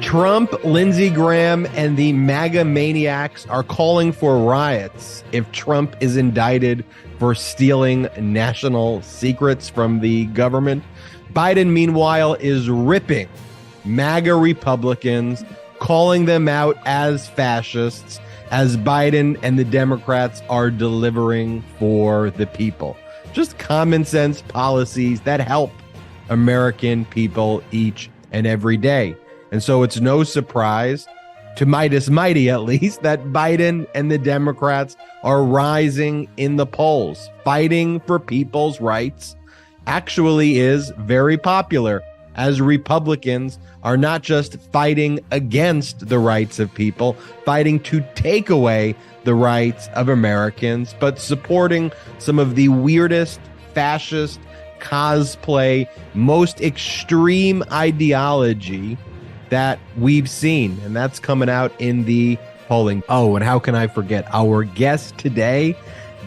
Trump, Lindsey Graham, and the MAGA maniacs are calling for riots if Trump is indicted for stealing national secrets from the government. Biden, meanwhile, is ripping MAGA Republicans, calling them out as fascists, as Biden and the Democrats are delivering for the people. Just common sense policies that help American people each and every day. And so it's no surprise to Midas Mighty, at least, that Biden and the Democrats are rising in the polls. Fighting for people's rights actually is very popular, as Republicans are not just fighting against the rights of people, fighting to take away the rights of Americans, but supporting some of the weirdest, fascist, cosplay, most extreme ideology that we've seen. And that's coming out in the polling. Oh, and how can I forget our guest today,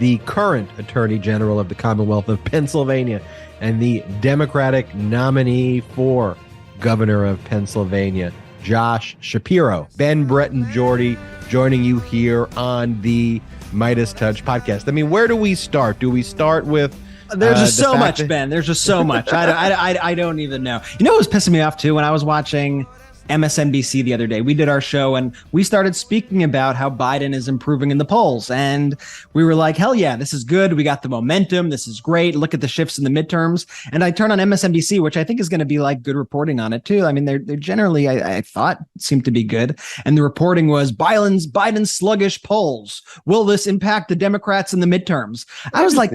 the current Attorney General of the Commonwealth of Pennsylvania and the Democratic nominee for Governor of Pennsylvania, Josh Shapiro. Ben, Brett, and Jordy joining you here on the Midas Touch podcast. I mean, where do we start? Do we start with There's just so much, Ben. There's just so much. I don't even know. You know what was pissing me off too? When I was watching MSNBC the other day, we did our show and we started speaking about how Biden is improving in the polls. And we were like, hell yeah, this is good. We got the momentum. This is great. Look at the shifts in the midterms. And I turn on MSNBC, which I think is going to be like good reporting on it too. I mean, they're generally, I thought, seemed to be good. And the reporting was Biden's sluggish polls. Will this impact the Democrats in the midterms? I was like,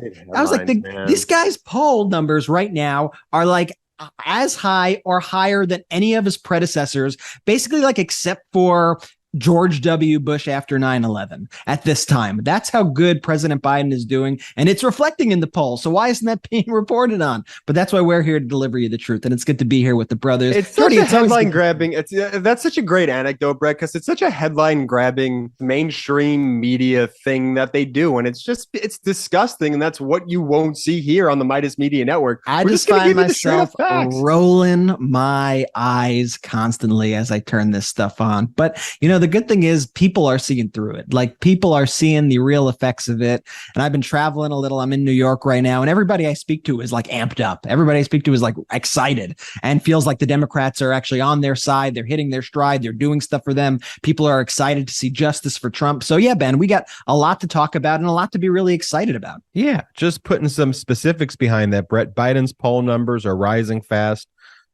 these guys' poll numbers right now are like as high or higher than any of his predecessors, basically, like, except for George W. Bush after 9/11 at this time. That's how good President Biden is doing, and it's reflecting in the polls. So why isn't that being reported on? But that's why we're here to deliver you the truth, and it's good to be here with the brothers. It's such a headline grabbing. That's such a great anecdote, Brett, because it's such a headline grabbing mainstream media thing that they do, and it's disgusting, and that's what you won't see here on the Midas Media Network. I just find myself rolling my eyes constantly as I turn this stuff on. But you know, the good thing is people are seeing through it. Like, people are seeing the real effects of it. And I've been traveling a little. I'm in New York right now, and everybody I speak to is like amped up. Everybody I speak to is like excited and feels like the Democrats are actually on their side. They're hitting their stride. They're doing stuff for them. People are excited to see justice for Trump. So yeah, Ben, we got a lot to talk about and a lot to be really excited about. Yeah, just putting some specifics behind that, Brett. Biden's poll numbers are rising fast.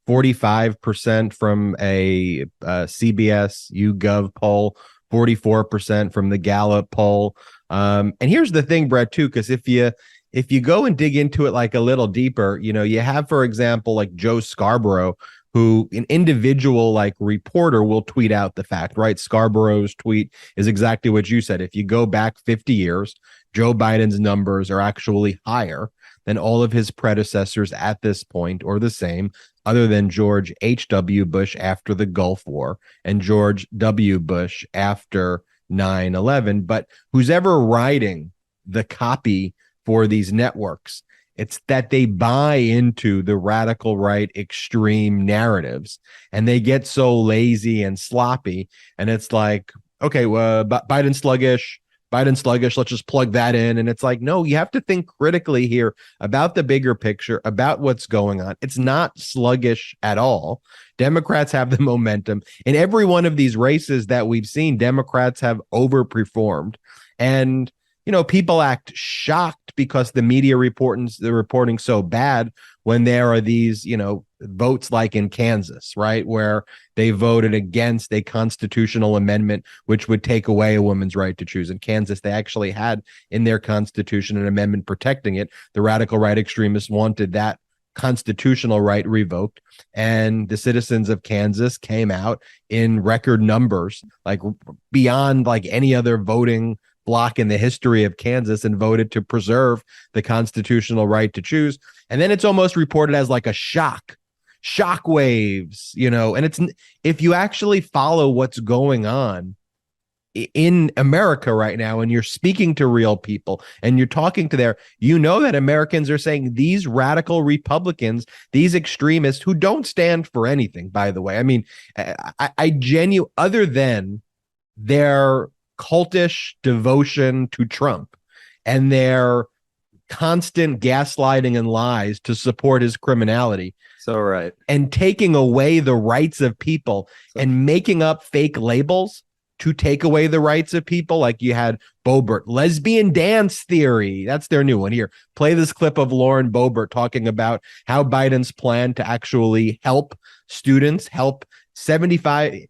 45% from a CBS YouGov poll, 44% from the Gallup poll. And here's the thing, Brett, too, because if you go and dig into it like a little deeper, you know, you have, for example, like Joe Scarborough, who an individual like reporter will tweet out the fact, right? Scarborough's tweet is exactly what you said. If you go back 50 years, Joe Biden's numbers are actually higher than all of his predecessors at this point, or the same, other than George H.W. Bush after the Gulf War and George W. Bush after 9/11. But who's ever writing the copy for these networks, it's that they buy into the radical right extreme narratives, and they get so lazy and sloppy. And it's like, okay, well, Biden's sluggish. Let's just plug that in. And it's like, no, you have to think critically here about the bigger picture, about what's going on. It's not sluggish at all. Democrats have the momentum. In every one of these races that we've seen, Democrats have overperformed. And, you know, people act shocked because the media they're reporting so bad when there are these, you know, votes like in Kansas, right, where they voted against a constitutional amendment which would take away a woman's right to choose. In Kansas, they actually had in their constitution an amendment protecting it. The radical right extremists wanted that constitutional right revoked, and the citizens of Kansas came out in record numbers, like beyond like any other voting block in the history of Kansas, and voted to preserve the constitutional right to choose. And then it's almost reported as like a shock waves, you know, and it's, if you actually follow what's going on in America right now, and you're speaking to real people and you're talking to that Americans are saying these radical Republicans, these extremists who don't stand for anything, by the way. I mean, other than their cultish devotion to Trump and their constant gaslighting and lies to support his criminality. So right. And taking away the rights of people and making up fake labels to take away the rights of people. Like you had Boebert, lesbian dance theory. That's their new one. Here, play this clip of Lauren Boebert talking about how Biden's plan to actually help students, help 85%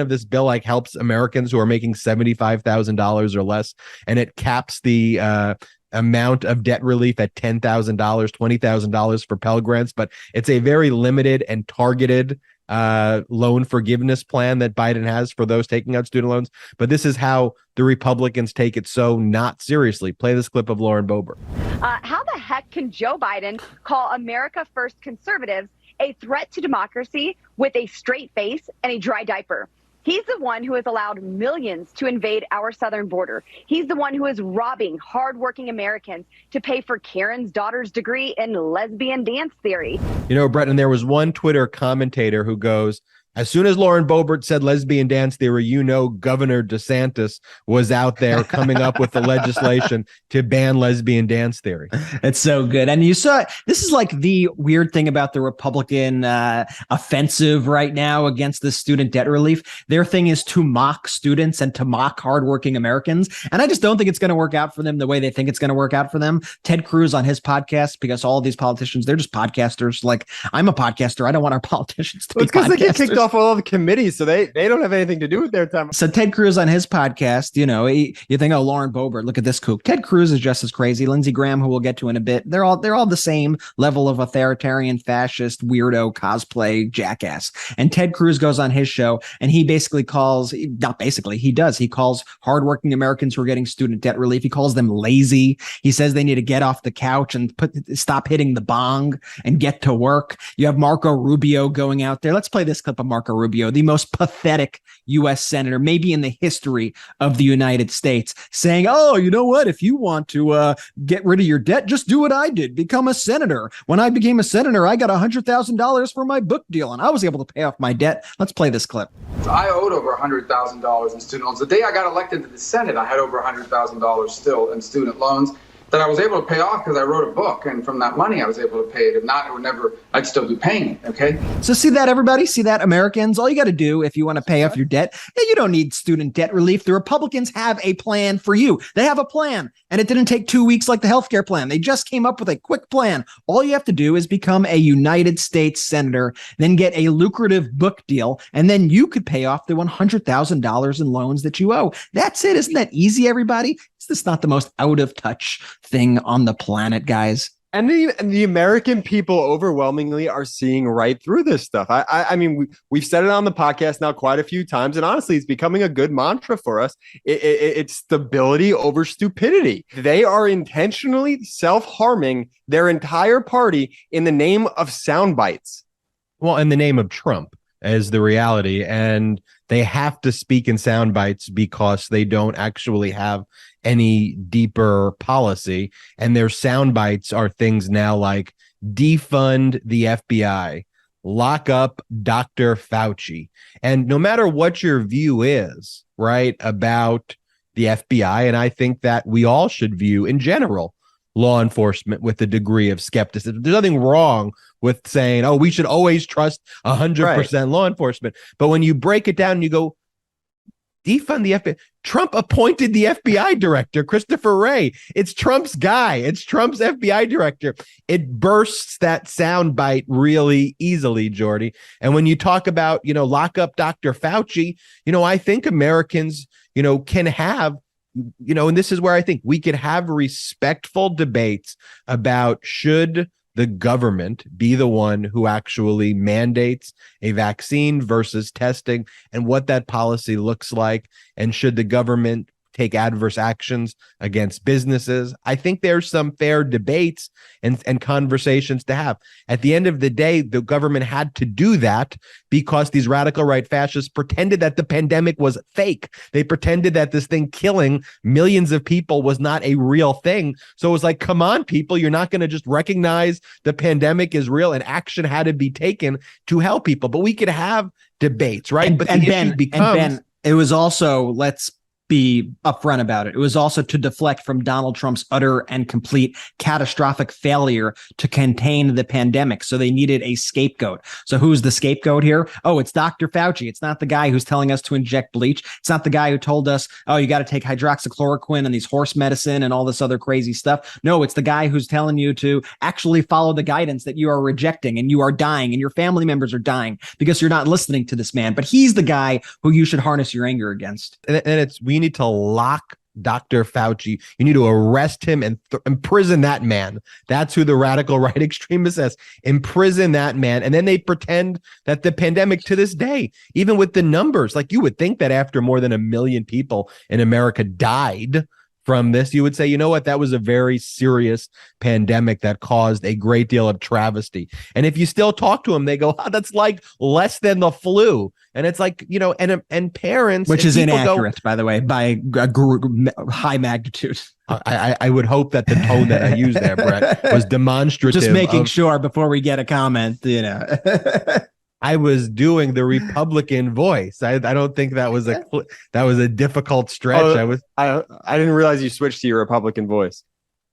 of this bill like helps Americans who are making $75,000 or less, and it caps the amount of debt relief at $10,000, $20,000 for Pell Grants, but it's a very limited and targeted loan forgiveness plan that Biden has for those taking out student loans. But this is how the Republicans take it so not seriously. Play this clip of Lauren Boebert. How the heck can Joe Biden call America First conservatives a threat to democracy with a straight face and a dry diaper? He's the one who has allowed millions to invade our southern border. He's the one who is robbing hardworking Americans to pay for Karen's daughter's degree in lesbian dance theory. You know, Brett, and there was one Twitter commentator who goes, as soon as Lauren Boebert said lesbian dance theory, you know, Governor DeSantis was out there coming up with the legislation to ban lesbian dance theory. It's so good. And you saw, this is like the weird thing about the Republican offensive right now against the student debt relief. Their thing is to mock students and to mock hardworking Americans. And I just don't think it's going to work out for them the way they think it's going to work out for them. Ted Cruz on his podcast, because all these politicians, they're just podcasters. Like, I'm a podcaster. I don't want our politicians to be podcasters. They get kicked off all the committees, so they don't have anything to do with their time. So Ted Cruz on his podcast, you know, you think, oh, Lauren Boebert, look at this kook. Ted Cruz is just as crazy. Lindsey Graham, who we'll get to in a bit, they're all the same level of authoritarian, fascist, weirdo, cosplay jackass. And Ted Cruz goes on his show and he basically calls, he calls hardworking Americans who are getting student debt relief, he calls them lazy. He says they need to get off the couch and stop hitting the bong and get to work. You have Marco Rubio going out there. Let's play this clip of Marco Rubio, the most pathetic U.S. senator, maybe in the history of the United States, saying, oh, you know what? If you want to get rid of your debt, just do what I did. Become a senator. When I became a senator, I got $100,000 for my book deal, and I was able to pay off my debt. Let's play this clip. I owed over $100,000 in student loans. The day I got elected to the Senate, I had over $100,000 still in student loans that I was able to pay off because I wrote a book, and from that money I was able to pay it. If not, it would never, I'd still be paying it, okay? So see that, everybody? See that, Americans? All you got to do if you want to pay off your debt, you don't need student debt relief. The Republicans have a plan for you. They have a plan, and it didn't take 2 weeks like the healthcare plan. They just came up with a quick plan. All you have to do is become a United States senator, then get a lucrative book deal, and then you could pay off the $100,000 in loans that you owe. That's it. Isn't that easy, everybody? Is this not the most out of touch thing on the planet, guys? And the American people overwhelmingly are seeing right through this stuff. I mean, we've said it on the podcast now quite a few times, and honestly, it's becoming a good mantra for us. It's stability over stupidity. They are intentionally self-harming their entire party in the name of sound bites. Well, in the name of Trump as the reality, and they have to speak in sound bites because they don't actually have any deeper policy, and their sound bites are things now like defund the FBI, lock up Dr. Fauci. And no matter what your view is, right, about the FBI, and I think that we all should view in general law enforcement with a degree of skepticism. There's nothing wrong with saying, oh, we should always trust 100% law enforcement. But when you break it down and you go, defund the FBI. Trump appointed the FBI director, Christopher Wray. It's Trump's guy. It's Trump's FBI director. It bursts that soundbite really easily, Jordy. And when you talk about, lock up Dr. Fauci, I think Americans, can have, and this is where I think we could have respectful debates about should the government be the one who actually mandates a vaccine versus testing and what that policy looks like. And should the government take adverse actions against businesses. I think there's some fair debates and conversations to have. At the end of the day, the government had to do that because these radical right fascists pretended that the pandemic was fake. They pretended that this thing killing millions of people was not a real thing. So it was like, come on, people, you're not going to just recognize the pandemic is real, and action had to be taken to help people. But we could have debates, right? But the issue becomes, Ben, it was also, let's be upfront about it. It was also to deflect from Donald Trump's utter and complete catastrophic failure to contain the pandemic. So they needed a scapegoat. So who's the scapegoat here? Oh, it's Dr. Fauci. It's not the guy who's telling us to inject bleach. It's not the guy who told us, oh, you got to take hydroxychloroquine and these horse medicine and all this other crazy stuff. No, it's the guy who's telling you to actually follow the guidance that you are rejecting, and you are dying and your family members are dying because you're not listening to this man. But he's the guy who you should harness your anger against. And we need to lock Dr. Fauci. You need to arrest him and imprison that man. That's who the radical right extremist says. Imprison that man. And then they pretend that the pandemic to this day, even with the numbers, like you would think that after more than 1 million people in America died from this, you would say, you know what, that was a very serious pandemic that caused a great deal of travesty. And if you still talk to them, they go, oh, that's like less than the flu. And it's like, you know, and parents, which is inaccurate, by the way, by a high magnitude. I would hope that the tone that I used there, Brett, was demonstrative. Just making sure before we get a comment, you know. I was doing the Republican voice. I don't think that was a difficult stretch. I didn't realize you switched to your Republican voice.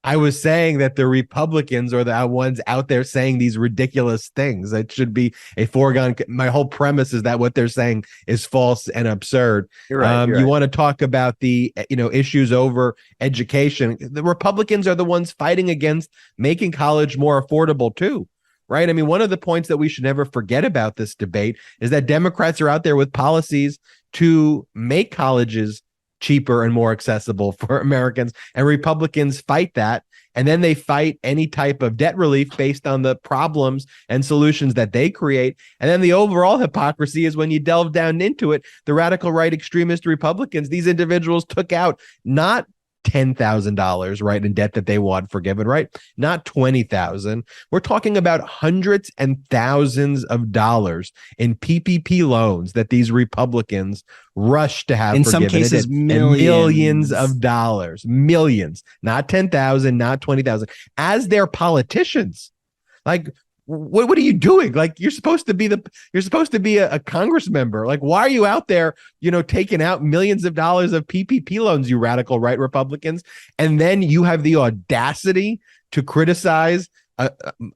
I was saying that the Republicans are the ones out there saying these ridiculous things. It should be a foregone. My whole premise is that what they're saying is false and absurd. You're right. You want to talk about the issues over education. The Republicans are the ones fighting against making college more affordable too. Right. I mean, one of the points that we should never forget about this debate is that Democrats are out there with policies to make colleges cheaper and more accessible for Americans, and Republicans fight that. And then they fight any type of debt relief based on the problems and solutions that they create. And then the overall hypocrisy is when you delve down into it, the radical right extremist Republicans, these individuals took out not $10,000, right, in debt that they want forgiven, right? Not $20,000. We're talking about hundreds and thousands of dollars in PPP loans that these Republicans rush to have in forgiven. some cases, millions of dollars, millions, not 10,000, not 20,000, as their politicians. Like, what are you doing? Like, you're supposed to be a Congress member. Like, why are you out there, taking out millions of dollars of PPP loans, you radical right Republicans? And then you have the audacity to criticize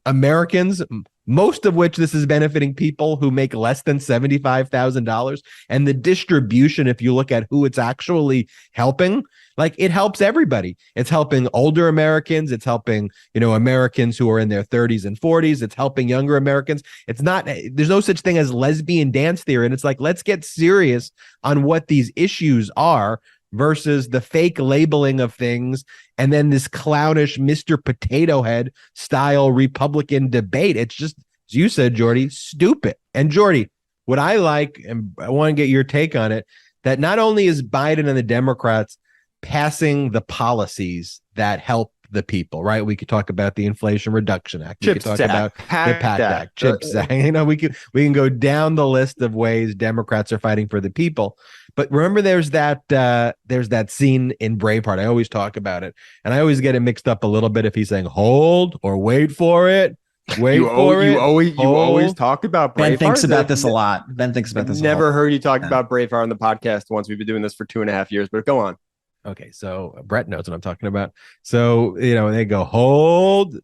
Americans, most of which this is benefiting people who make less than $75,000. And the distribution, if you look at who it's actually helping, like, it helps everybody. It's helping older Americans. It's helping, Americans who are in their 30s and 40s. It's helping younger Americans. There's no such thing as lesbian dance theory. And it's like, let's get serious on what these issues are versus the fake labeling of things. And then this clownish Mr. Potato Head style Republican debate. It's just, as you said, Jordy, stupid. And Jordy, what I like, and I want to get your take on it, that not only is Biden and the Democrats passing the policies that help the people, right? We could talk about the Inflation Reduction Act. We could talk about the PACT Act, CHIPS Act. We can go down the list of ways Democrats are fighting for the people. But remember, there's that scene in Braveheart. I always talk about it, and I always get it mixed up a little bit if he's saying hold or wait for it. You always talk about Braveheart. Ben thinks about this a lot. Never heard you talk about Braveheart on the podcast once. We've been doing this for 2.5 years, but go on. Okay, so Brett knows what I'm talking about. So, they go, hold,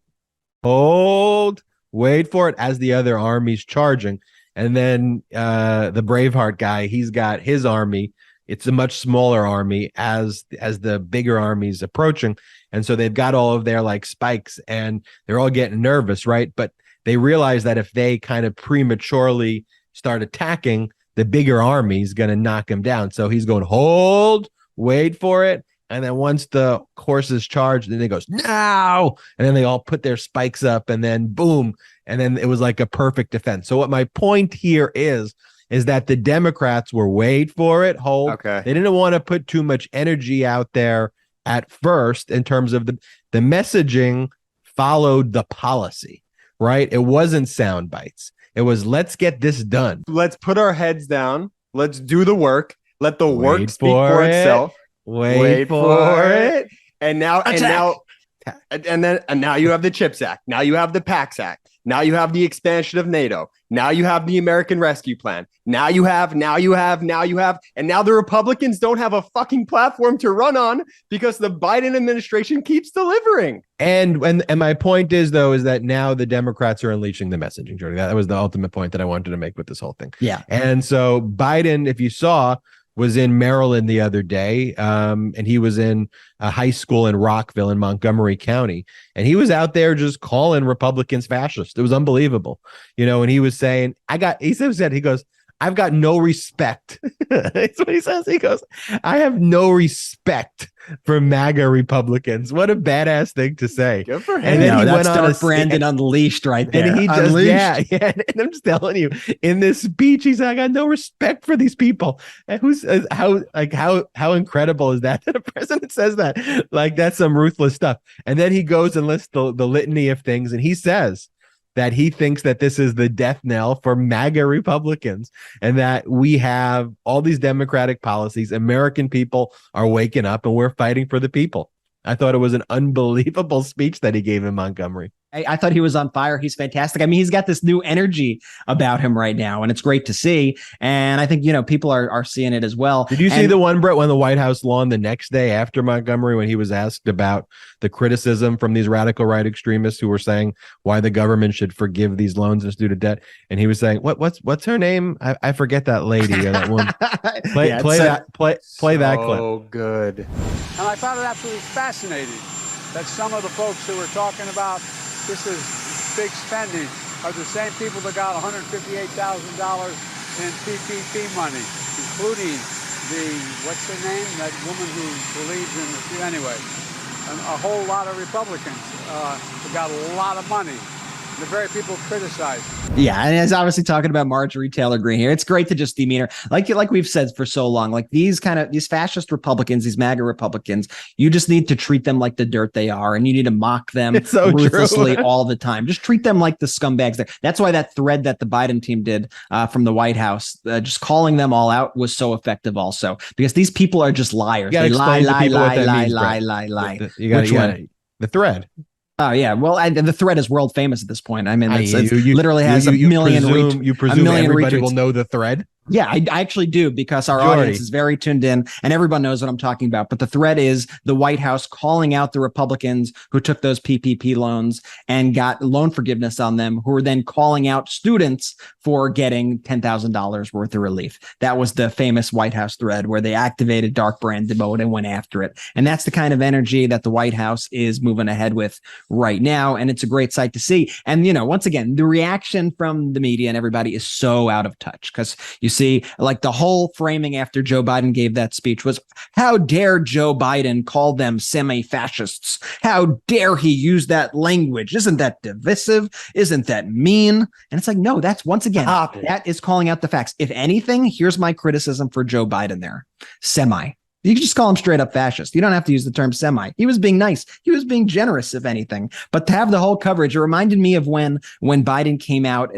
wait for it, as the other army's charging. And then the Braveheart guy, he's got his army. It's a much smaller army as the bigger army's approaching. And so they've got all of their spikes, and they're all getting nervous, right? But they realize that if they kind of prematurely start attacking, the bigger army's going to knock them down. So he's going, hold, wait for it. And then once the horse is charged, then he goes, now. And then they all put their spikes up, and then boom. And then it was like a perfect defense. So what my point here is is that the Democrats were, wait for it, hold. Okay. They didn't want to put too much energy out there at first in terms of the messaging followed the policy, right? It wasn't sound bites. It was, let's get this done. Let's put our heads down. Let's do the work. Let the work Wait speak for itself. Wait for it. And now you have the CHIPS Act. Now you have the PACS Act. Now you have the expansion of NATO. Now you have the American Rescue Plan. Now you have, and now the Republicans don't have a fucking platform to run on because the Biden administration keeps delivering. And my point is, though, is that now the Democrats are unleashing the messaging, Jordy. That was the ultimate point that I wanted to make with this whole thing. Yeah. And so Biden, if you saw, was in Maryland the other day, and he was in a high school in Rockville in Montgomery County, and he was out there just calling Republicans fascist. It was unbelievable, and he was saying, he goes, I've got no respect. That's what he says. He goes, I have no respect for MAGA Republicans. What a badass thing to say. Good for him. And then that's Dark Brandon unleashed right there. And he just, and I'm just telling you, in this speech, he said, I got no respect for these people. And how incredible is that a president says that? Like, that's some ruthless stuff. And then he goes and lists the litany of things, and he says that he thinks that this is the death knell for MAGA Republicans, and that we have all these democratic policies. American people are waking up, and we're fighting for the people. I thought it was an unbelievable speech that he gave in Montgomery. I thought he was on fire. He's fantastic. I mean, he's got this new energy about him right now, and it's great to see. And I think, people are seeing it as well. Did you see the one, Brett, on the White House lawn the next day after Montgomery, when he was asked about the criticism from these radical right extremists who were saying why the government should forgive these loans and student debt? And he was saying, what's her name? I forget that lady or that woman. Play that clip. Oh, good. And I found it absolutely fascinating that some of the folks who were talking about this is big spending are the same people that got $158,000 in PPP money, including what's her name? That woman who believes in anyway, a whole lot of Republicans who got a lot of money. The very people criticize. Yeah, and he's obviously talking about Marjorie Taylor Greene here. It's great to just demean her, like we've said for so long. Like these fascist Republicans, these MAGA Republicans, you just need to treat them like the dirt they are, and you need to mock them ruthlessly all the time. Just treat them like the scumbags there. That's why that thread that the Biden team did from the White House, just calling them all out, was so effective. Also, because these people are just liars. They lie. Which one? The thread. Oh, yeah. Well, and the thread is world famous at this point. I mean, it literally has a million retweets. You presume everybody will know the thread? Yeah, I actually do, because our audience is very tuned in and everyone knows what I'm talking about. But the thread is the White House calling out the Republicans who took those PPP loans and got loan forgiveness on them, who were then calling out students for getting $10,000 worth of relief. That was the famous White House thread where they activated Dark Brandon mode and went after it. And that's the kind of energy that the White House is moving ahead with right now. And it's a great sight to see. And, once again, the reaction from the media and everybody is so out of touch, because you see, like, the whole framing after Joe Biden gave that speech was, how dare Joe Biden call them semi-fascists? How dare he use that language? Isn't that divisive? Isn't that mean? And it's like, no, that's, once again, that is calling out the facts. If anything, here's my criticism for Joe Biden there. Semi. You can just call him straight up fascist. You don't have to use the term semi. He was being nice. He was being generous, if anything. But to have the whole coverage, it reminded me of when Biden came out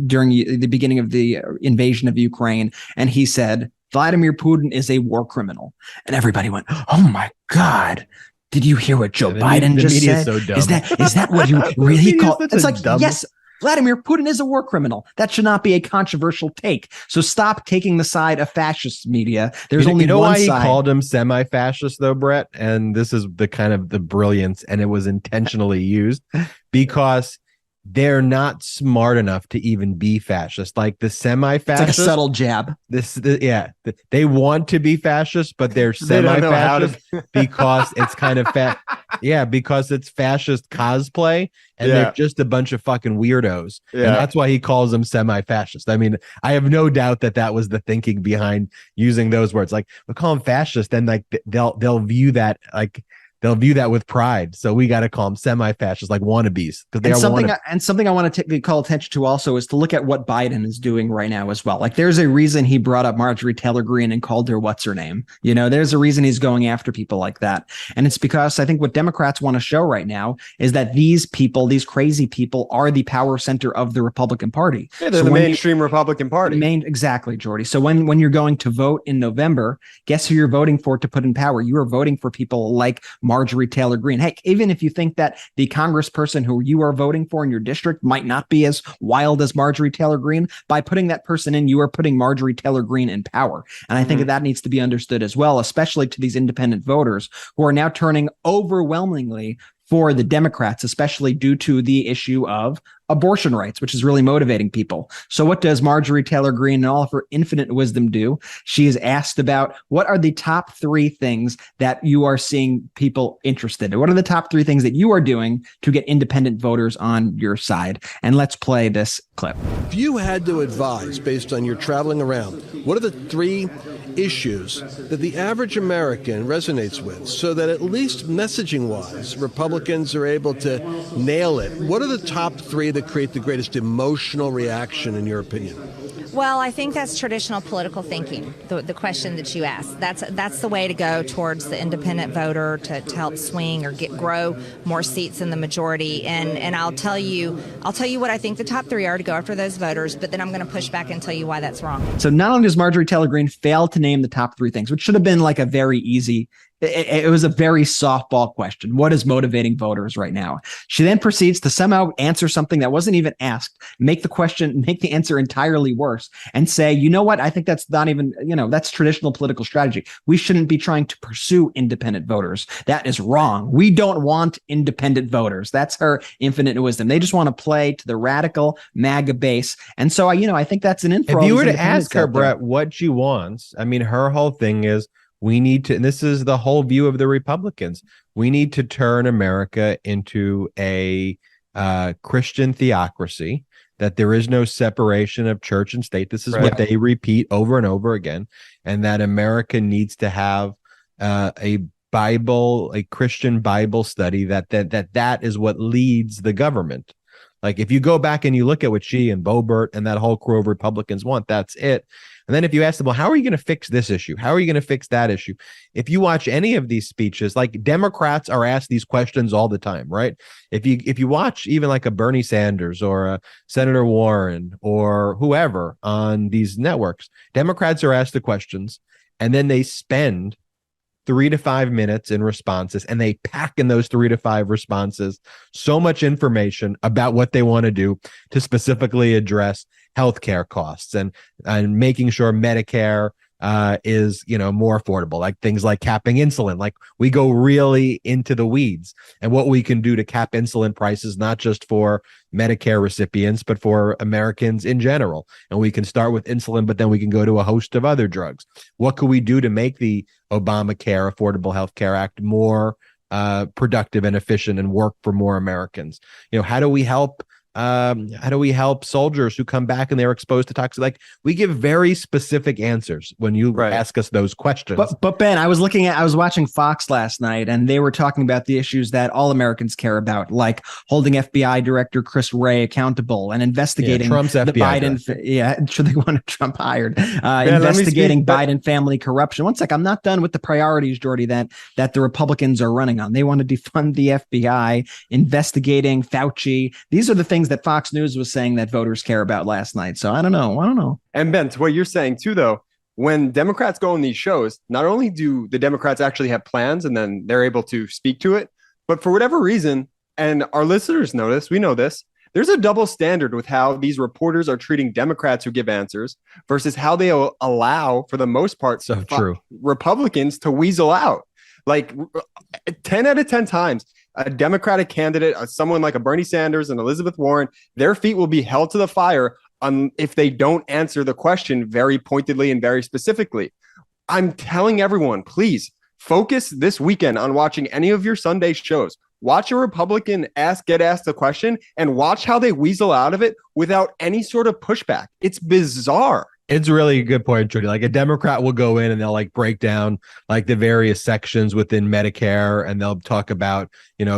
during the beginning of the invasion of Ukraine, and he said, Vladimir Putin is a war criminal. And everybody went, oh my God. Did you hear what Joe Biden just said? So dumb. Is that what you really call? It's like, dumb. Yes. Vladimir Putin is a war criminal. That should not be a controversial take. So stop taking the side of fascist media. There's only one why side. He called him semi-fascist, though, Brett? And this is the kind of the brilliance, and it was intentionally used because they're not smart enough to even be fascist. Like the semi-fascist, it's like a subtle jab. They want to be fascist, but they're semi-fascist because it's kind of because it's fascist cosplay, and they're just a bunch of fucking weirdos. Yeah. And that's why he calls them semi-fascist. I mean, I have no doubt that was the thinking behind using those words. Like, we call them fascist, then like they'll view that like they'll view that with pride. So we got to call them semi-fascists, like wannabes, because they are something I want to call attention to also is to look at what Biden is doing right now as well. Like there's a reason he brought up Marjorie Taylor Greene and called her what's her name. There's a reason he's going after people like that. And it's because I think what Democrats want to show right now is that these people, these crazy people, are the power center of the Republican Party. Yeah, they're the mainstream Republican Party. Exactly, Jordy. So when you're going to vote in November, guess who you're voting for to put in power? You are voting for people like Marjorie Taylor Greene. Heck, even if you think that the congressperson who you are voting for in your district might not be as wild as Marjorie Taylor Greene, by putting that person in, you are putting Marjorie Taylor Greene in power. And I think that needs to be understood as well, especially to these independent voters who are now turning overwhelmingly for the Democrats, especially due to the issue of abortion rights, which is really motivating people. So what does Marjorie Taylor Greene and all of her infinite wisdom do? She is asked about what are the top 3 things that you are seeing people interested in? What are the top 3 things that you are doing to get independent voters on your side? And let's play this clip. If you had to advise, based on your traveling around, what are the 3 issues that the average American resonates with, so that at least messaging-wise, Republicans are able to nail it? What are the top 3 that create the greatest emotional reaction, in your opinion? Well, I think that's traditional political thinking, the question that you asked. That's the way to go towards the independent voter to help swing or grow more seats in the majority. And I'll tell you what I think the top 3 are to go after those voters, but then I'm going to push back and tell you why that's wrong. So not only does Marjorie Taylor Greene fail to name the top 3 things, which should have been like a very easy, it was a very softball question. What is motivating voters right now? She then proceeds to somehow answer something that wasn't even asked, make the answer entirely worse, and say, you know what? I think that's not even, that's traditional political strategy. We shouldn't be trying to pursue independent voters. That is wrong. We don't want independent voters. That's her infinite wisdom. They just want to play to the radical MAGA base. And so, I think that's an info. If you were to ask her, Brett, what she wants, her whole thing is, we need to, and this is the whole view of the Republicans, we need to turn America into a Christian theocracy, that there is no separation of church and state. This is what they repeat over and over again, and that America needs to have a Christian Bible study, that is what leads the government. Like if you go back and you look at what she and Boebert and that whole crew of Republicans want, that's it. And then if you ask them, well, how are you going to fix this issue? How are you going to fix that issue? If you watch any of these speeches, like Democrats are asked these questions all the time, right? If you watch even like a Bernie Sanders or a Senator Warren or whoever on these networks, Democrats are asked the questions and then they spend 3 to 5 minutes in responses, and they pack in those 3 to 5 responses so much information about what they want to do to specifically address healthcare costs and making sure Medicare is more affordable, like things like capping insulin. Like we go really into the weeds and what we can do to cap insulin prices, not just for Medicare recipients, but for Americans in general. And we can start with insulin, but then we can go to a host of other drugs. What could we do to make the Obamacare Affordable Health Care Act more productive and efficient and work for more Americans? How do we help soldiers who come back and they're exposed to toxic? Like we give very specific answers when you ask us those questions. But Ben, I was watching Fox last night, and they were talking about the issues that all Americans care about, like holding FBI Director Chris Wray accountable and investigating Trump's the FBI Biden. Sure, they want Trump hired. Investigating Biden family corruption. One sec, I'm not done with the priorities, Jordy, that the Republicans are running on. They want to defund the FBI, investigating Fauci. These are the things that Fox News was saying that voters care about last night. So I don't know. And Ben, to what you're saying too, though, when Democrats go on these shows, not only do the Democrats actually have plans and then they're able to speak to it, but for whatever reason, and our listeners know this, we know this, there's a double standard with how these reporters are treating Democrats who give answers versus how they allow, for the most part, Republicans to weasel out. Like 10 out of 10 times, a Democratic candidate, someone like a Bernie Sanders and Elizabeth Warren, their feet will be held to the fire if they don't answer the question very pointedly and very specifically. I'm telling everyone, please focus this weekend on watching any of your Sunday shows. Watch a Republican get asked a question and watch how they weasel out of it without any sort of pushback. It's bizarre. It's really a good point, Trudy. Like a Democrat will go in and they'll like break down like the various sections within Medicare, and they'll talk about,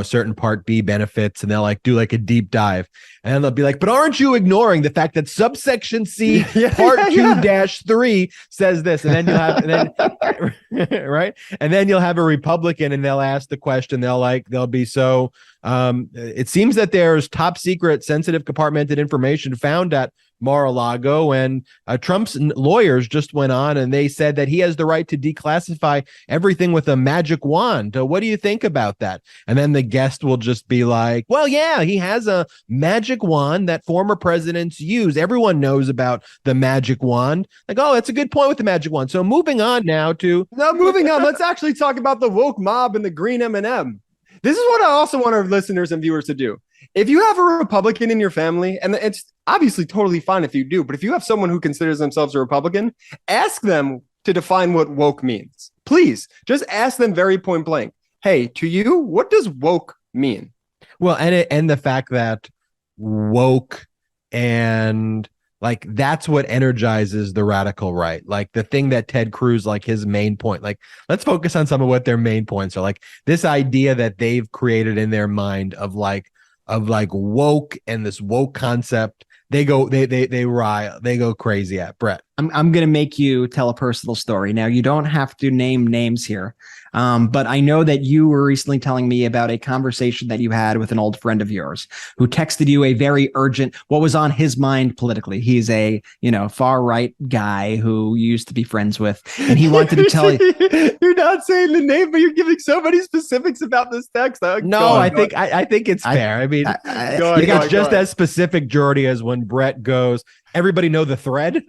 certain Part B benefits, and they'll like do like a deep dive. And then they'll be like, but aren't you ignoring the fact that subsection C Part 2-3 says this? And then you'll have right. And then you'll have a Republican and they'll ask the question. They'll be so it seems that there's top secret sensitive compartmented information found at Mar-a-Lago, and Trump's lawyers just went on and they said that he has the right to declassify everything with a magic wand. What do you think about that? And then the guest will just be like, well, yeah, he has a magic wand that former presidents use. Everyone knows about the magic wand. Like, oh, that's a good point with the magic wand. So moving on. Let's actually talk about the woke mob and the green M&M. This is what I also want our listeners and viewers to do. If you have a Republican in your family, and it's obviously totally fine if you do, but if you have someone who considers themselves a Republican, ask them to define what woke means. Please, just ask them very point blank. Hey, to you, what does woke mean? Well, and the fact that woke and like that's what energizes the radical right. Like the thing that Ted Cruz, like his main point, like let's focus on some of what their main points are. Like this idea that they've created in their mind of woke and this woke concept. They go crazy at Brett. I'm going to make you tell a personal story. Now, you don't have to name names here, but I know that you were recently telling me about a conversation that you had with an old friend of yours who texted you a very urgent, what was on his mind politically. He's a, far right guy who you used to be friends with, and he wanted to tell you. You're not saying the name, but you're giving so many specifics about this text. I think it's fair. I mean, you got just as specific, Jordy, as when Brett goes, everybody know the thread.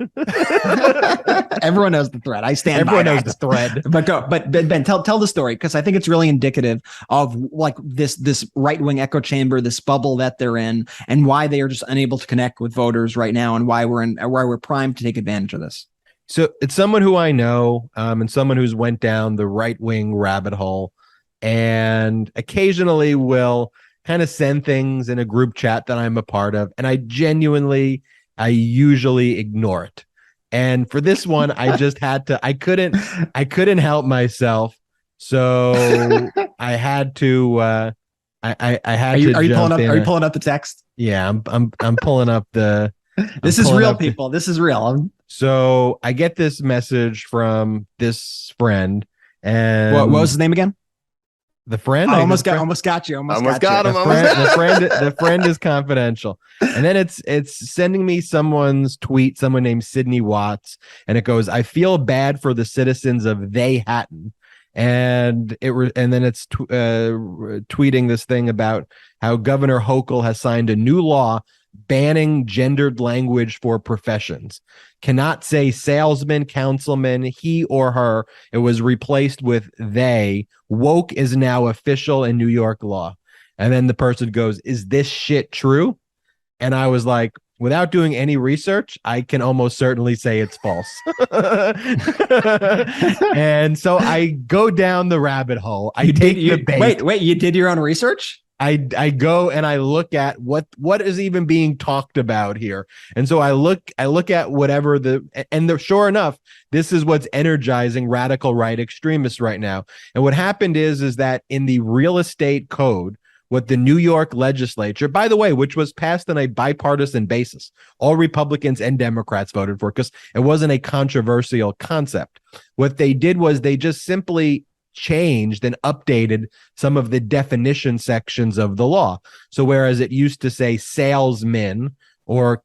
Everyone knows the thread. I stand Everyone by knows the thread. But Ben, tell the story, because I think it's really indicative of like this right-wing echo chamber, this bubble that they're in, and why they are just unable to connect with voters right now, and why we're primed to take advantage of this. So it's someone who I know, and someone who's went down the right-wing rabbit hole, and occasionally will kind of send things in a group chat that I'm a part of, and I usually ignore it. And for this one, I just had to, I couldn't help myself. So I had to, I had to. Are you pulling up the text? Yeah, I'm pulling up the. This is real, people. This is real. So I get this message from this friend, and what was his name again? The friend. I almost got you. The friend is confidential. And then it's sending me someone's tweet, someone named Sydney Watts, and it goes, I feel bad for the citizens of They Hatton. And then it's tweeting this thing about how Governor Hochul has signed a new law banning gendered language for professions. Cannot say salesman, councilman, he or her. It was replaced with they. Woke is now official in New York law. And then the person goes, is this shit true? And I was like, without doing any research, I can almost certainly say it's false. And so I go down the rabbit hole. I take the bait. Wait, you did your own research? I go and I look at what is even being talked about here. And so I look at whatever sure enough, this is what's energizing radical right extremists right now. And what happened is that in the real estate code, what the New York legislature, by the way, which was passed on a bipartisan basis, all Republicans and Democrats voted for because it wasn't a controversial concept. What they did was they just simply changed and updated some of the definition sections of the law. So whereas it used to say salesmen or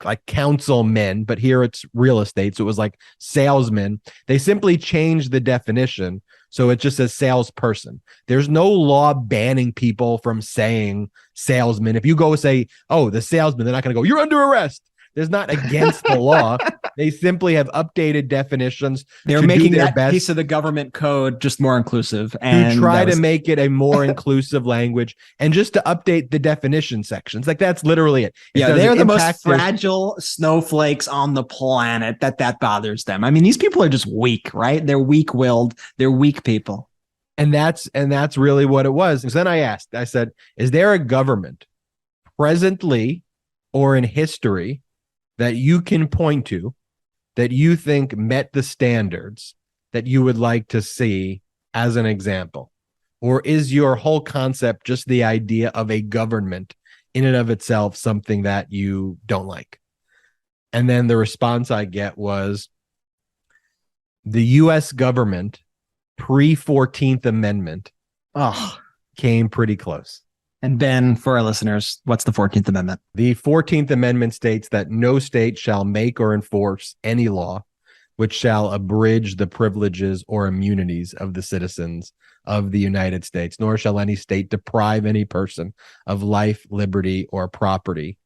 like councilmen, but here it's real estate, so it was like salesmen, they simply changed the definition. So it just says salesperson. There's no law banning people from saying salesman. If you go say, oh, the salesman, they're not going to go, you're under arrest. There's not against the law. They simply have updated definitions. They're making that best piece of the government code just more inclusive and to try to make it a more inclusive language and just to update the definition sections. Like that's literally it. They're the most fragile snowflakes on the planet that bothers them. I mean, these people are just weak, right? They're weak-willed. They're weak people. And that's really what it was. And then I said, is there a government presently or in history that you can point to that you think met the standards that you would like to see as an example? Or is your whole concept just the idea of a government in and of itself something that you don't like? And then the response I get was, the U.S. government pre-14th Amendment came pretty close. And Ben, for our listeners, what's the 14th Amendment? The 14th Amendment states that no state shall make or enforce any law which shall abridge the privileges or immunities of the citizens of the United States, nor shall any state deprive any person of life, liberty, or property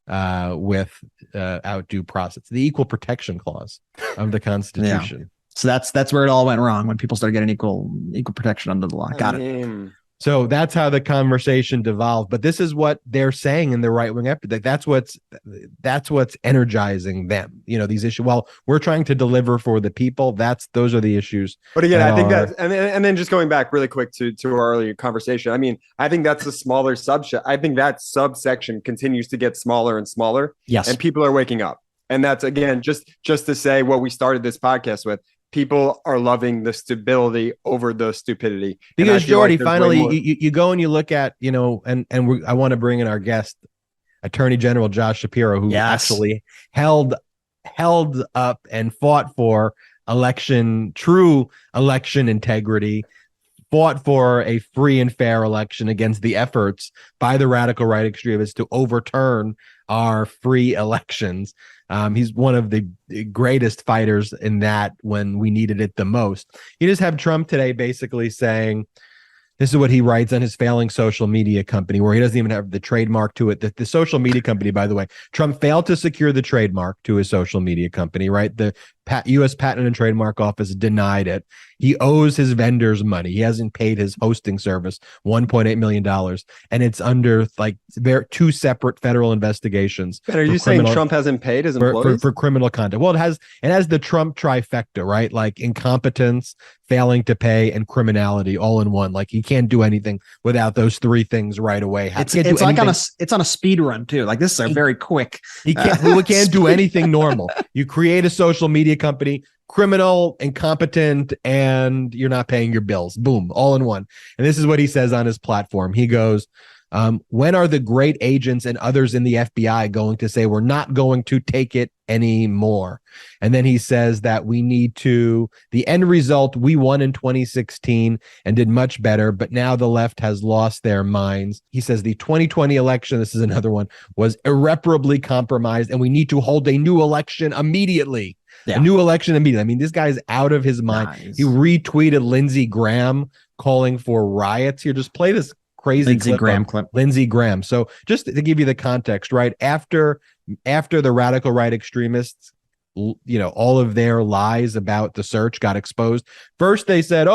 without due process. The Equal Protection Clause of the Constitution. Yeah. So that's where it all went wrong, when people started getting equal protection under the law. Got it. So that's how the conversation devolved. But this is what they're saying in the right wing. That's what's energizing them. You know, these issues. Well, we're trying to deliver for the people. Those are the issues. But again, I think that, and then just going back really quick to our earlier conversation. I mean, I think that's a smaller subset. I think that subsection continues to get smaller and smaller. Yes, and people are waking up. And that's, again, just to say what we started this podcast with. People are loving the stability over the stupidity. Because Jordy, finally, you go and you look at, you know, and I want to bring in our guest, Attorney General Josh Shapiro, who actually held up and fought for true election integrity, fought for a free and fair election against the efforts by the radical right extremists to overturn our free elections. He's one of the greatest fighters in that when we needed it the most. You just have Trump today basically saying, this is what he writes on his failing social media company, where he doesn't even have the trademark to it. The social media company, by the way, Trump failed to secure the trademark to his social media company, right? The U.S. Patent and Trademark Office denied it. He owes his vendors money. He hasn't paid his hosting service $1.8 million. And it's under like two separate federal investigations. But are you saying Trump hasn't paid his employees? For criminal conduct? Well, it has the Trump trifecta, right? Like incompetence, failing to pay, and criminality all in one. Like he can't do anything without those three things right away. It's like on a speed run too. Like this is a very quick. He can't do anything normal. You create a social media company, criminal, incompetent, and you're not paying your bills. Boom, all in one. And this is what he says on his platform. He goes, when are the great agents and others in the FBI going to say we're not going to take it anymore? And then he says that the end result, we won in 2016 and did much better, but now the left has lost their minds. He says the 2020 election, this is another one, was irreparably compromised, and we need to hold a new election immediately. Yeah. A new election immediately. I mean, this guy's out of his mind. Nice. He retweeted Lindsey Graham calling for riots. Here, just play this crazy clip. Lindsey Graham. So just to give you the context, right? After the radical right extremists, you know, all of their lies about the search got exposed. First, they said,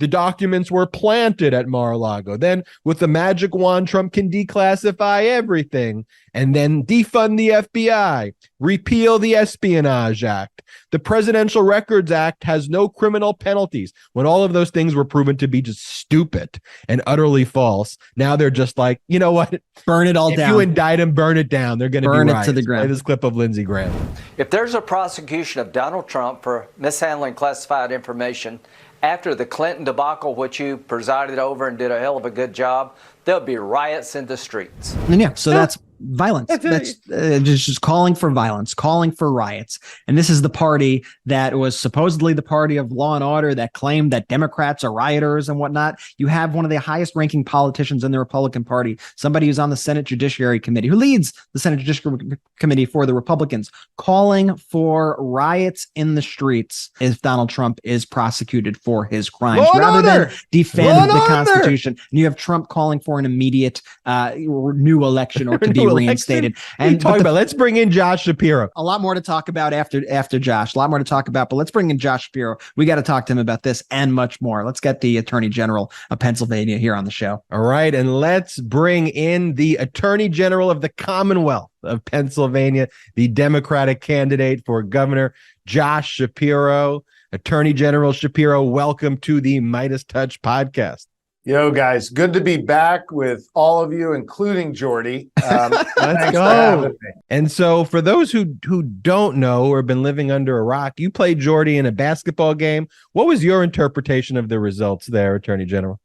the documents were planted at Mar-a-Lago. Then with the magic wand, Trump can declassify everything and then defund the FBI, repeal the Espionage Act. The Presidential Records Act has no criminal penalties. When all of those things were proven to be just stupid and utterly false, now they're just like, you know what? Burn it all down. If you indict them, burn it down. They're going to burn it to the ground. Play this clip of Lindsey Graham. If there's a prosecution of Donald Trump for mishandling classified information after the Clinton debacle, which you presided over and did a hell of a good job, there'll be riots in the streets. And that's violence. That's just calling for violence, calling for riots. And this is the party that was supposedly the party of law and order that claimed that Democrats are rioters and whatnot. You have one of the highest ranking politicians in the Republican Party, somebody who's on the Senate Judiciary Committee, who leads the Senate Judiciary Committee for the Republicans, calling for riots in the streets if Donald Trump is prosecuted for his crimes, rather than defend the Constitution. And you have Trump calling for an immediate new election or to be reinstated. And let's bring in Josh Shapiro. A lot more to talk about after Josh. A lot more to talk about, but let's bring in Josh Shapiro. We got to talk to him about this and much more. Let's get the Attorney General of Pennsylvania here on the show. All right, and let's bring in the Attorney General of the Commonwealth of Pennsylvania, the Democratic candidate for governor, Josh Shapiro. Attorney General Shapiro, welcome to the Midas Touch podcast. Yo, guys, good to be back with all of you, including Jordy. Let's go. And so, for those who don't know or have been living under a rock, you played Jordy in a basketball game. What was your interpretation of the results there, Attorney General?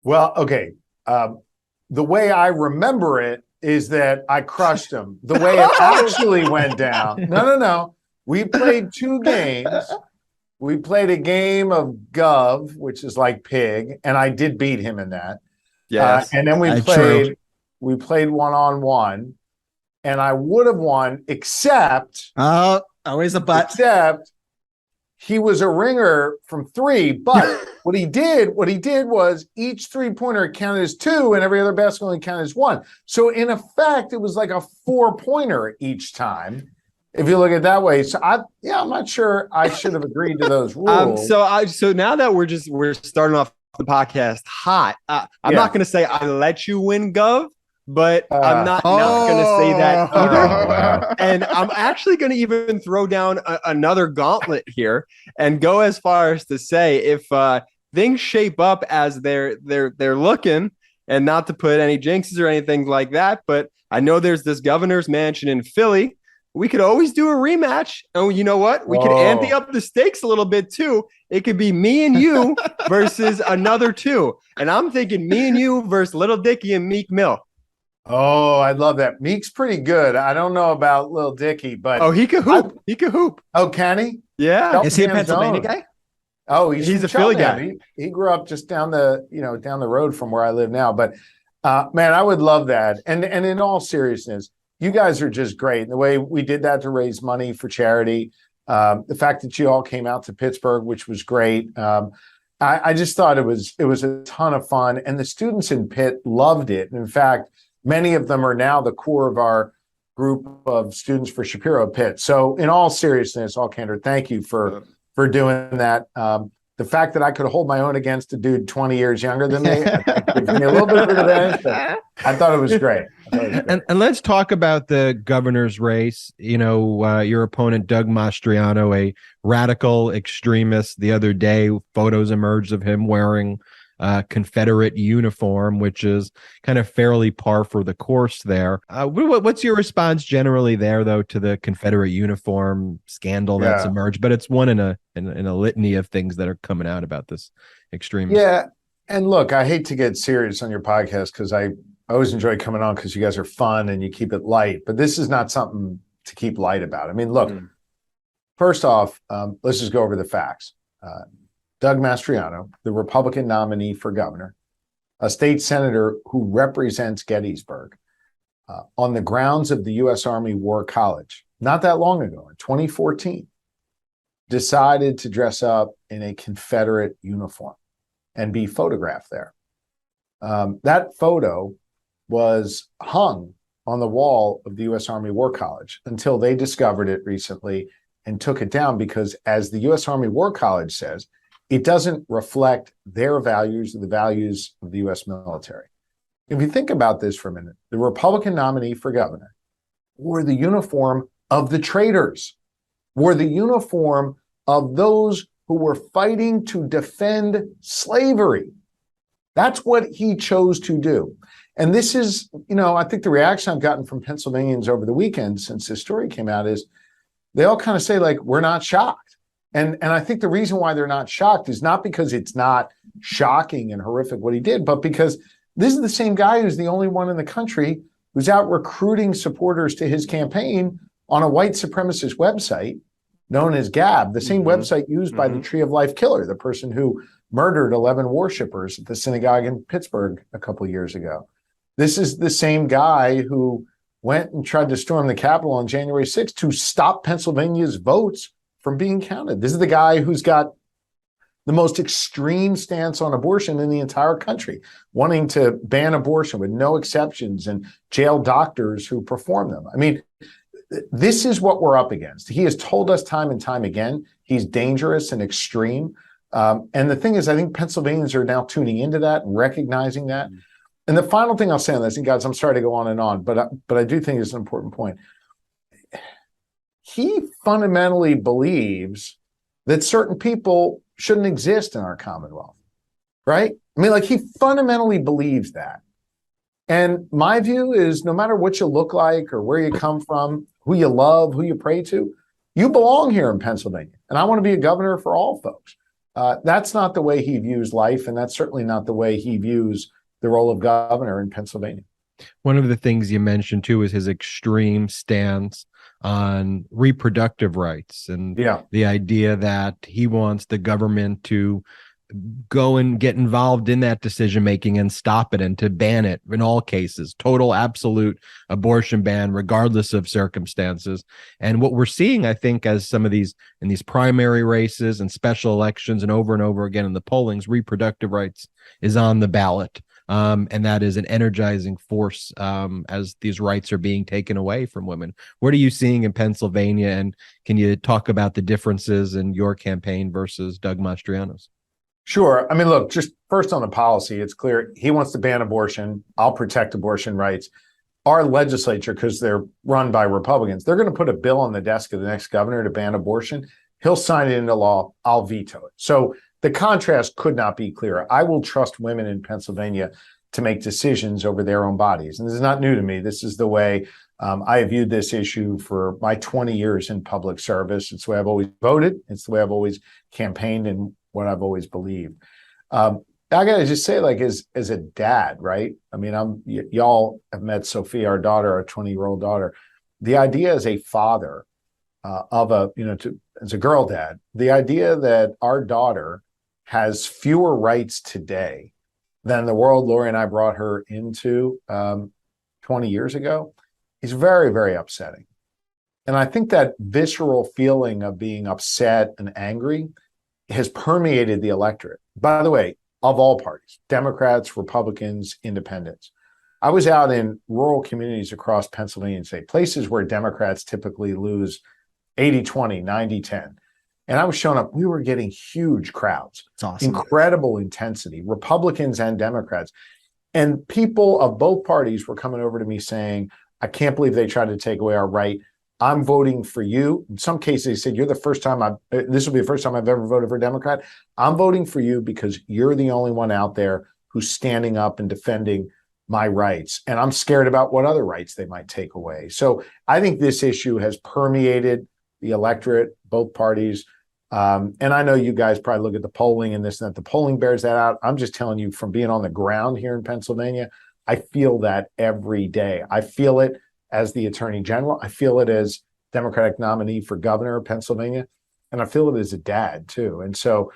Well, okay. The way I remember it is that I crushed him. The way it actually went down. No. We played 2 games. We played a game of Gov, which is like pig, and I did beat him in that. Yes. And then we played 1-on-1, and I would have won, except always a but. Except he was a ringer from 3. But what he did was each 3-pointer counted as 2, and every other basket only counted as 1. So in effect, it was like a 4-pointer each time, if you look at it that way. So I'm not sure I should have agreed to those rules. So now that we're starting off the podcast hot, I'm not going to say I let you win, Gov, but I'm not going to say that either. And I'm actually going to even throw down another gauntlet here and go as far as to say if things shape up as they're looking, and not to put any jinxes or anything like that, but I know there's this governor's mansion in Philly. We could always do a rematch. Oh, you know what? We could ante up the stakes a little bit too. It could be me and you versus another 2. And I'm thinking me and you versus Little Dicky and Meek Mill. Oh, I love that. Meek's pretty good. I don't know about Little Dicky, but he could hoop. He could hoop. Oh, can he? Yeah. Is he a Pennsylvania guy? Oh, he's a Philly guy. He grew up just down the road from where I live now. But man, I would love that. And in all seriousness, you guys are just great. And the way we did that to raise money for charity, the fact that you all came out to Pittsburgh, which was great. I just thought it was a ton of fun, and the students in Pitt loved it. In fact, many of them are now the core of our group of students for Shapiro Pitt. So in all seriousness, all candor, thank you for doing that. The fact that I could hold my own against a dude 20 years younger than me, gives me a little bit of an advantage. I thought it was great. And let's talk about the governor's race. Your opponent, Doug Mastriano, a radical extremist. The other day, photos emerged of him wearing Confederate uniform, which is kind of fairly par for the course there. What's your response generally there, though, to the Confederate uniform scandal that's emerged? But it's one in a litany of things that are coming out about this extremist. Yeah, and look, I hate to get serious on your podcast because I always enjoy coming on because you guys are fun and you keep it light. But this is not something to keep light about. I mean, look, first off, let's just go over the facts. Doug Mastriano, the Republican nominee for governor, a state senator who represents Gettysburg, on the grounds of the U.S. Army War College, not that long ago, in 2014, decided to dress up in a Confederate uniform and be photographed there. That photo was hung on the wall of the U.S. Army War College until they discovered it recently and took it down because, as the U.S. Army War College says, it doesn't reflect their values or the values of the U.S. military. If you think about this for a minute, the Republican nominee for governor wore the uniform of the traitors, wore the uniform of those who were fighting to defend slavery. That's what he chose to do. And this is, I think the reaction I've gotten from Pennsylvanians over the weekend since this story came out is they all kind of say, like, we're not shocked. And I think the reason why they're not shocked is not because it's not shocking and horrific what he did, but because this is the same guy who's the only one in the country who's out recruiting supporters to his campaign on a white supremacist website known as Gab, the same website used by the Tree of Life killer, the person who murdered 11 worshipers at the synagogue in Pittsburgh a couple of years ago. This is the same guy who went and tried to storm the Capitol on January 6th to stop Pennsylvania's votes from being counted. This is the guy who's got the most extreme stance on abortion in the entire country, wanting to ban abortion with no exceptions and jail doctors who perform them. I mean, this is what we're up against. He has told us time and time again, he's dangerous and extreme. And the thing is, I think Pennsylvanians are now tuning into that and recognizing that. And the final thing I'll say on this, and guys, I'm sorry to go on and on, but I do think it's an important point. He fundamentally believes that certain people shouldn't exist in our Commonwealth, right? I mean, like, he fundamentally believes that. And my view is, no matter what you look like or where you come from, who you love, who you pray to, you belong here in Pennsylvania. And I want to be a governor for all folks. That's not the way he views life, and that's certainly not the way he views the role of governor in Pennsylvania. One of the things you mentioned, too, is his extreme stance on reproductive rights and the idea that he wants the government to go and get involved in that decision making and stop it and to ban it in all cases, total absolute abortion ban regardless of circumstances. And what we're seeing, I think, as some of these in these primary races and special elections and over again in the pollings, reproductive rights is on the ballot. And that is an energizing force as these rights are being taken away from women. What are you seeing in Pennsylvania? And can you talk about the differences in your campaign versus Doug Mastriano's? Sure. I mean, look, just first on the policy, it's clear he wants to ban abortion. I'll protect abortion rights. Our legislature, because they're run by Republicans, they're going to put a bill on the desk of the next governor to ban abortion. He'll sign it into law. I'll veto it. So the contrast could not be clearer. I will trust women in Pennsylvania to make decisions over their own bodies. And this is not new to me. This is the way I have viewed this issue for my 20 years in public service. It's the way I've always voted. It's the way I've always campaigned and what I've always believed. I got to just say, like, as a dad, right? I mean, y'all have met Sophia, our daughter, our 20-year-old daughter. The idea as a father as a girl dad, the idea that our daughter has fewer rights today than the world Lori and I brought her into 20 years ago is very, very upsetting. And I think that visceral feeling of being upset and angry has permeated the electorate. By the way, of all parties, Democrats, Republicans, independents. I was out in rural communities across Pennsylvania and state, places where Democrats typically lose 80-20, 90-10. And I was showing up, we were getting huge crowds. It's awesome. Incredible intensity, Republicans and Democrats. And people of both parties were coming over to me saying, I can't believe they tried to take away our right. I'm voting for you. In some cases, they said, this will be the first time I've ever voted for a Democrat. I'm voting for you because you're the only one out there who's standing up and defending my rights. And I'm scared about what other rights they might take away. So I think this issue has permeated the electorate, both parties. And I know you guys probably look at the polling and this and that. The polling bears that out. I'm just telling you, from being on the ground here in Pennsylvania, I feel that every day. I feel it as the Attorney General. I feel it as Democratic nominee for governor of Pennsylvania. And I feel it as a dad, too. And so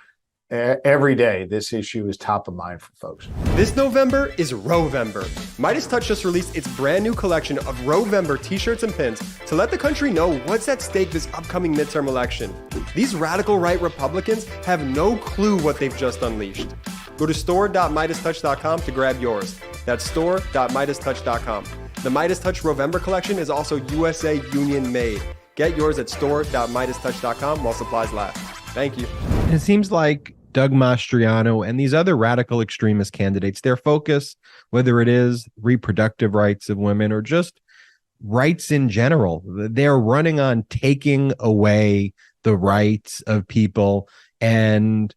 every day, this issue is top of mind for folks. This November is Rovember. Midas Touch just released its brand new collection of Rovember t-shirts and pins to let the country know what's at stake this upcoming midterm election. These radical right Republicans have no clue what they've just unleashed. Go to store.midastouch.com to grab yours. That's store.midastouch.com. The Midas Touch Rovember collection is also USA Union made. Get yours at store.midastouch.com while supplies last. Thank you. It seems like Doug Mastriano and these other radical extremist candidates, their focus, whether it is reproductive rights of women or just rights in general, they're running on taking away the rights of people and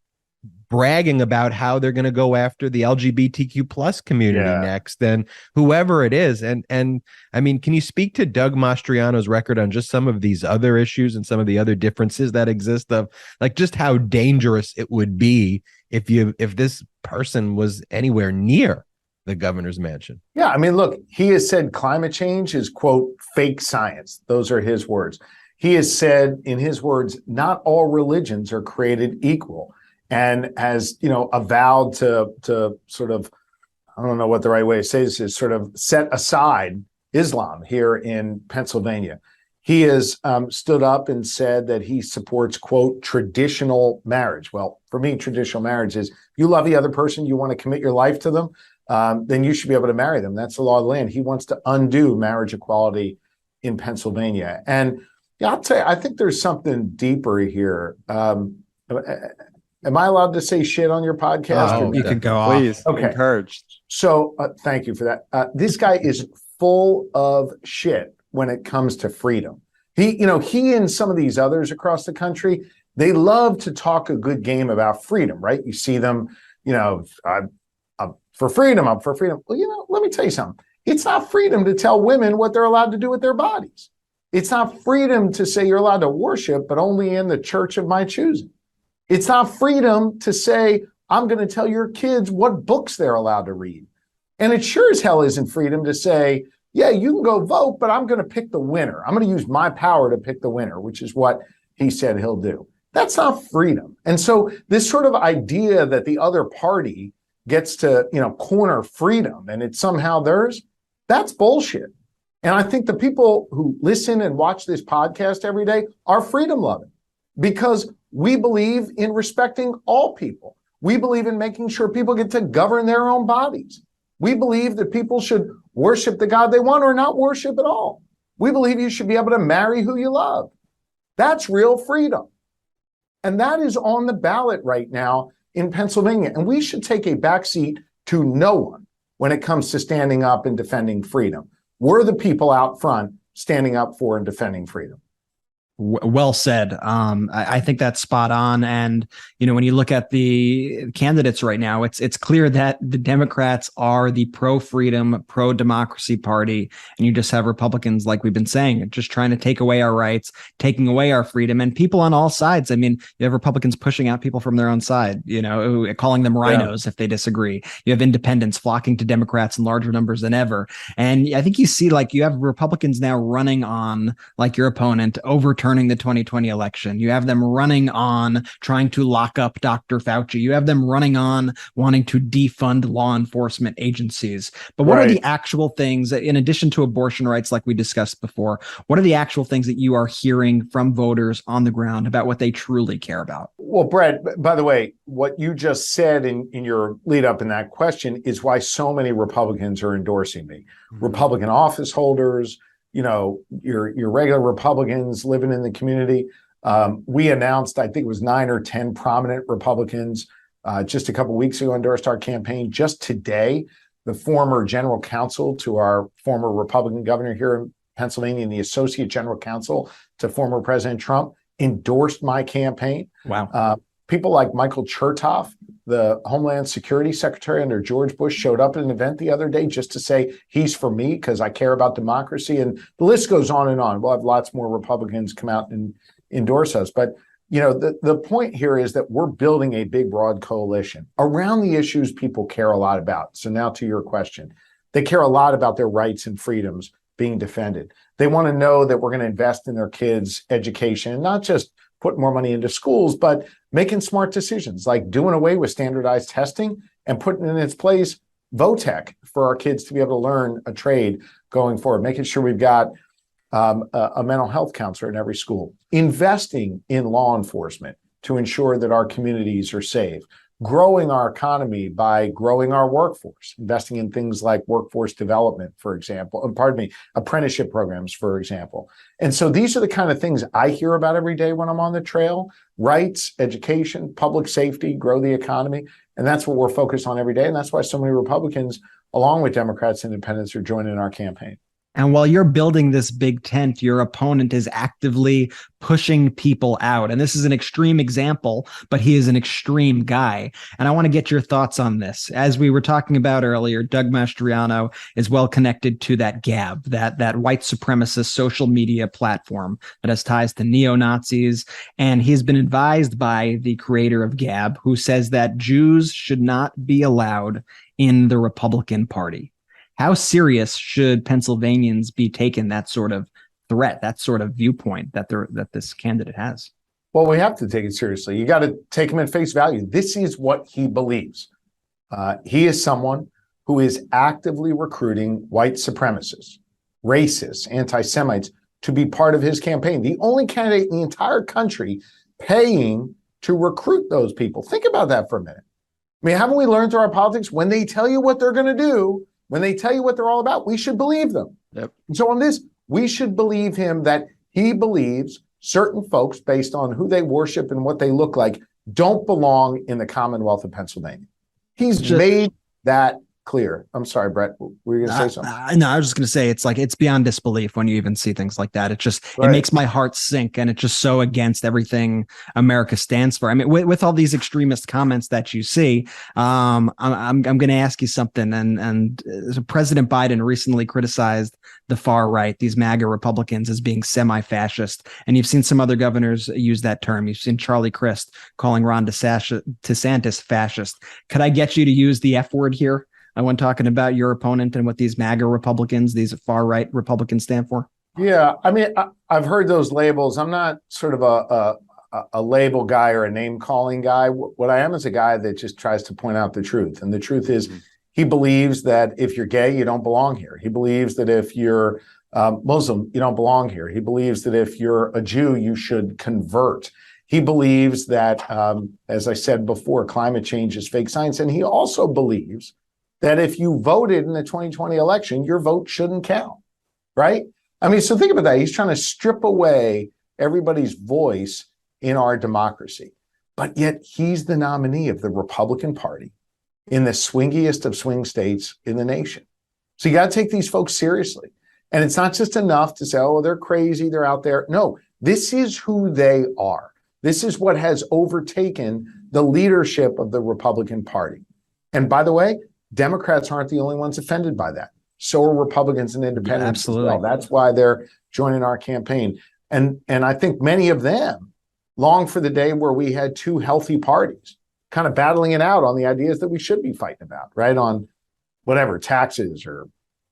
bragging about how they're going to go after the LGBTQ plus community next, and whoever it is. And I mean, can you speak to Doug Mastriano's record on just some of these other issues and some of the other differences that exist, of like just how dangerous it would be if this person was anywhere near the governor's mansion? Yeah, I mean, look, he has said climate change is, quote, fake science. Those are his words. He has said, in his words, not all religions are created equal. And has, avowed to sort of, I don't know what the right way to say this is, sort of set aside Islam here in Pennsylvania. He has stood up and said that he supports, quote, traditional marriage. Well, for me, traditional marriage is, you love the other person, you want to commit your life to them, then you should be able to marry them. That's the law of the land. He wants to undo marriage equality in Pennsylvania. And I'll tell you, I think there's something deeper here. Am I allowed to say shit on your podcast? Oh, you can go off. Please, okay. Encouraged. So thank you for that. This guy is full of shit when it comes to freedom. He and some of these others across the country, they love to talk a good game about freedom, right? You see them, for freedom. I'm for freedom. Well, let me tell you something. It's not freedom to tell women what they're allowed to do with their bodies. It's not freedom to say you're allowed to worship, but only in the church of my choosing. It's not freedom to say, I'm going to tell your kids what books they're allowed to read. And it sure as hell isn't freedom to say, yeah, you can go vote, but I'm going to pick the winner. I'm going to use my power to pick the winner, which is what he said he'll do. That's not freedom. And so this sort of idea that the other party gets to, corner freedom and it's somehow theirs, that's bullshit. And I think the people who listen and watch this podcast every day are freedom loving because we believe in respecting all people. We believe in making sure people get to govern their own bodies. We believe that people should worship the God they want or not worship at all. We believe you should be able to marry who you love. That's real freedom. And that is on the ballot right now in Pennsylvania. And we should take a backseat to no one when it comes to standing up and defending freedom. We're the people out front standing up for and defending freedom. Well said. I think that's spot on. And, when you look at the candidates right now, it's clear that the Democrats are the pro-freedom, pro-democracy party. And you just have Republicans, like we've been saying, just trying to take away our rights, taking away our freedom, and people on all sides. I mean, you have Republicans pushing out people from their own side, calling them rhinos if they disagree. You have independents flocking to Democrats in larger numbers than ever. And I think you see, you have Republicans now running on, your opponent, overturning the 2020 election. You have them running on trying to lock up Dr. Fauci. You have them running on wanting to defund law enforcement agencies. But what are the actual things, in addition to abortion rights, like we discussed before, what are the actual things that you are hearing from voters on the ground about what they truly care about? Well, Brett, by the way, what you just said in your lead up in that question is why so many Republicans are endorsing me. Mm-hmm. Republican office holders, your regular Republicans living in the community. We announced, I think it was 9 or 10 prominent Republicans just a couple of weeks ago endorsed our campaign. Just today, the former general counsel to our former Republican governor here in Pennsylvania and the associate general counsel to former President Trump endorsed my campaign. Wow. People like Michael Chertoff, the Homeland Security Secretary under George Bush, showed up at an event the other day just to say he's for me because I care about democracy. And the list goes on and on. We'll have lots more Republicans come out and endorse us. But, the point here is that we're building a big, broad coalition around the issues people care a lot about. So now to your question, they care a lot about their rights and freedoms being defended. They want to know that we're going to invest in their kids' education, and not just put more money into schools, but making smart decisions like doing away with standardized testing and putting in its place VOTEC for our kids to be able to learn a trade going forward, making sure we've got a mental health counselor in every school, investing in law enforcement to ensure that our communities are safe, growing our economy by growing our workforce, investing in things like workforce development, for example, apprenticeship programs, for example. And so these are the kind of things I hear about every day when I'm on the trail: rights, education, public safety, grow the economy. And that's what we're focused on every day. And that's why so many Republicans, along with Democrats and independents, are joining our campaign. And while you're building this big tent, your opponent is actively pushing people out. And this is an extreme example, but he is an extreme guy. And I want to get your thoughts on this. As we were talking about earlier, Doug Mastriano is well connected to that Gab, that white supremacist social media platform that has ties to neo-Nazis. And he's been advised by the creator of Gab, who says that Jews should not be allowed in the Republican Party. How serious should Pennsylvanians be taking that sort of threat, that sort of viewpoint that this candidate has? Well, we have to take it seriously. You got to take him at face value. This is what he believes. He is someone who is actively recruiting white supremacists, racists, anti-Semites to be part of his campaign. The only candidate in the entire country paying to recruit those people. Think about that for a minute. I mean, haven't we learned through our politics, when they tell you what they're going to do, when they tell you what they're all about, we should believe them. Yep. And so on this, we should believe him that he believes certain folks, based on who they worship and what they look like, don't belong in the Commonwealth of Pennsylvania. He's made that clear. I'm sorry, Brett. Were you going to say something? No, I was just going to say it's beyond disbelief when you even see things like that. It just Right. It makes my heart sink, and it's just so against everything America stands for. I mean, with all these extremist comments that you see, I'm going to ask you something. And President Biden recently criticized the far right, these MAGA Republicans, as being semi-fascist, and you've seen some other governors use that term. You've seen Charlie Crist calling Ron DeSantis fascist. Could I get you to use the F word here when talking about your opponent and what these MAGA Republicans, these far right Republicans, stand for? Yeah, I mean, I've heard those labels. I'm not sort of a label guy or a name calling guy. What I am is a guy that just tries to point out the truth. And the truth is, he believes that if you're gay, you don't belong here. He believes that if you're Muslim, you don't belong here. He believes that if you're a Jew, you should convert. He believes that, as I said before, climate change is fake science. And he also believes that if you voted in the 2020 election, your vote shouldn't count, right? I mean, so think about that. He's trying to strip away everybody's voice in our democracy. But yet he's the nominee of the Republican Party in the swingiest of swing states in the nation. So you got to take these folks seriously. And it's not just enough to say, oh, they're crazy, they're out there. No, this is who they are. This is what has overtaken the leadership of the Republican Party. And by the way, Democrats aren't the only ones offended by that. So are Republicans and independents. Yeah, absolutely. As well. That's why they're joining our campaign. And I think many of them long for the day where we had two healthy parties kind of battling it out on the ideas that we should be fighting about, right? On whatever, taxes or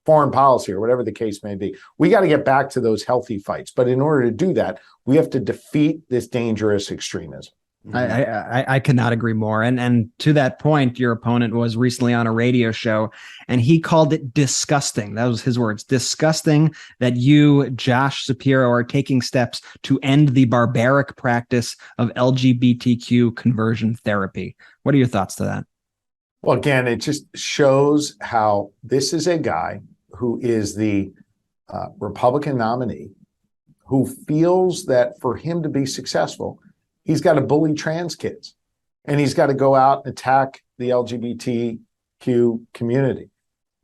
foreign policy or whatever the case may be. We got to get back to those healthy fights. But in order to do that, we have to defeat this dangerous extremism. I cannot agree more. And to that point, your opponent was recently on a radio show, and he called it disgusting. That was his words. Disgusting that you, Josh Shapiro, are taking steps to end the barbaric practice of LGBTQ conversion therapy. What are your thoughts to that? Well, again, it just shows how this is a guy who is the Republican nominee who feels that for him to be successful, he's got to bully trans kids, and he's got to go out and attack the LGBTQ community.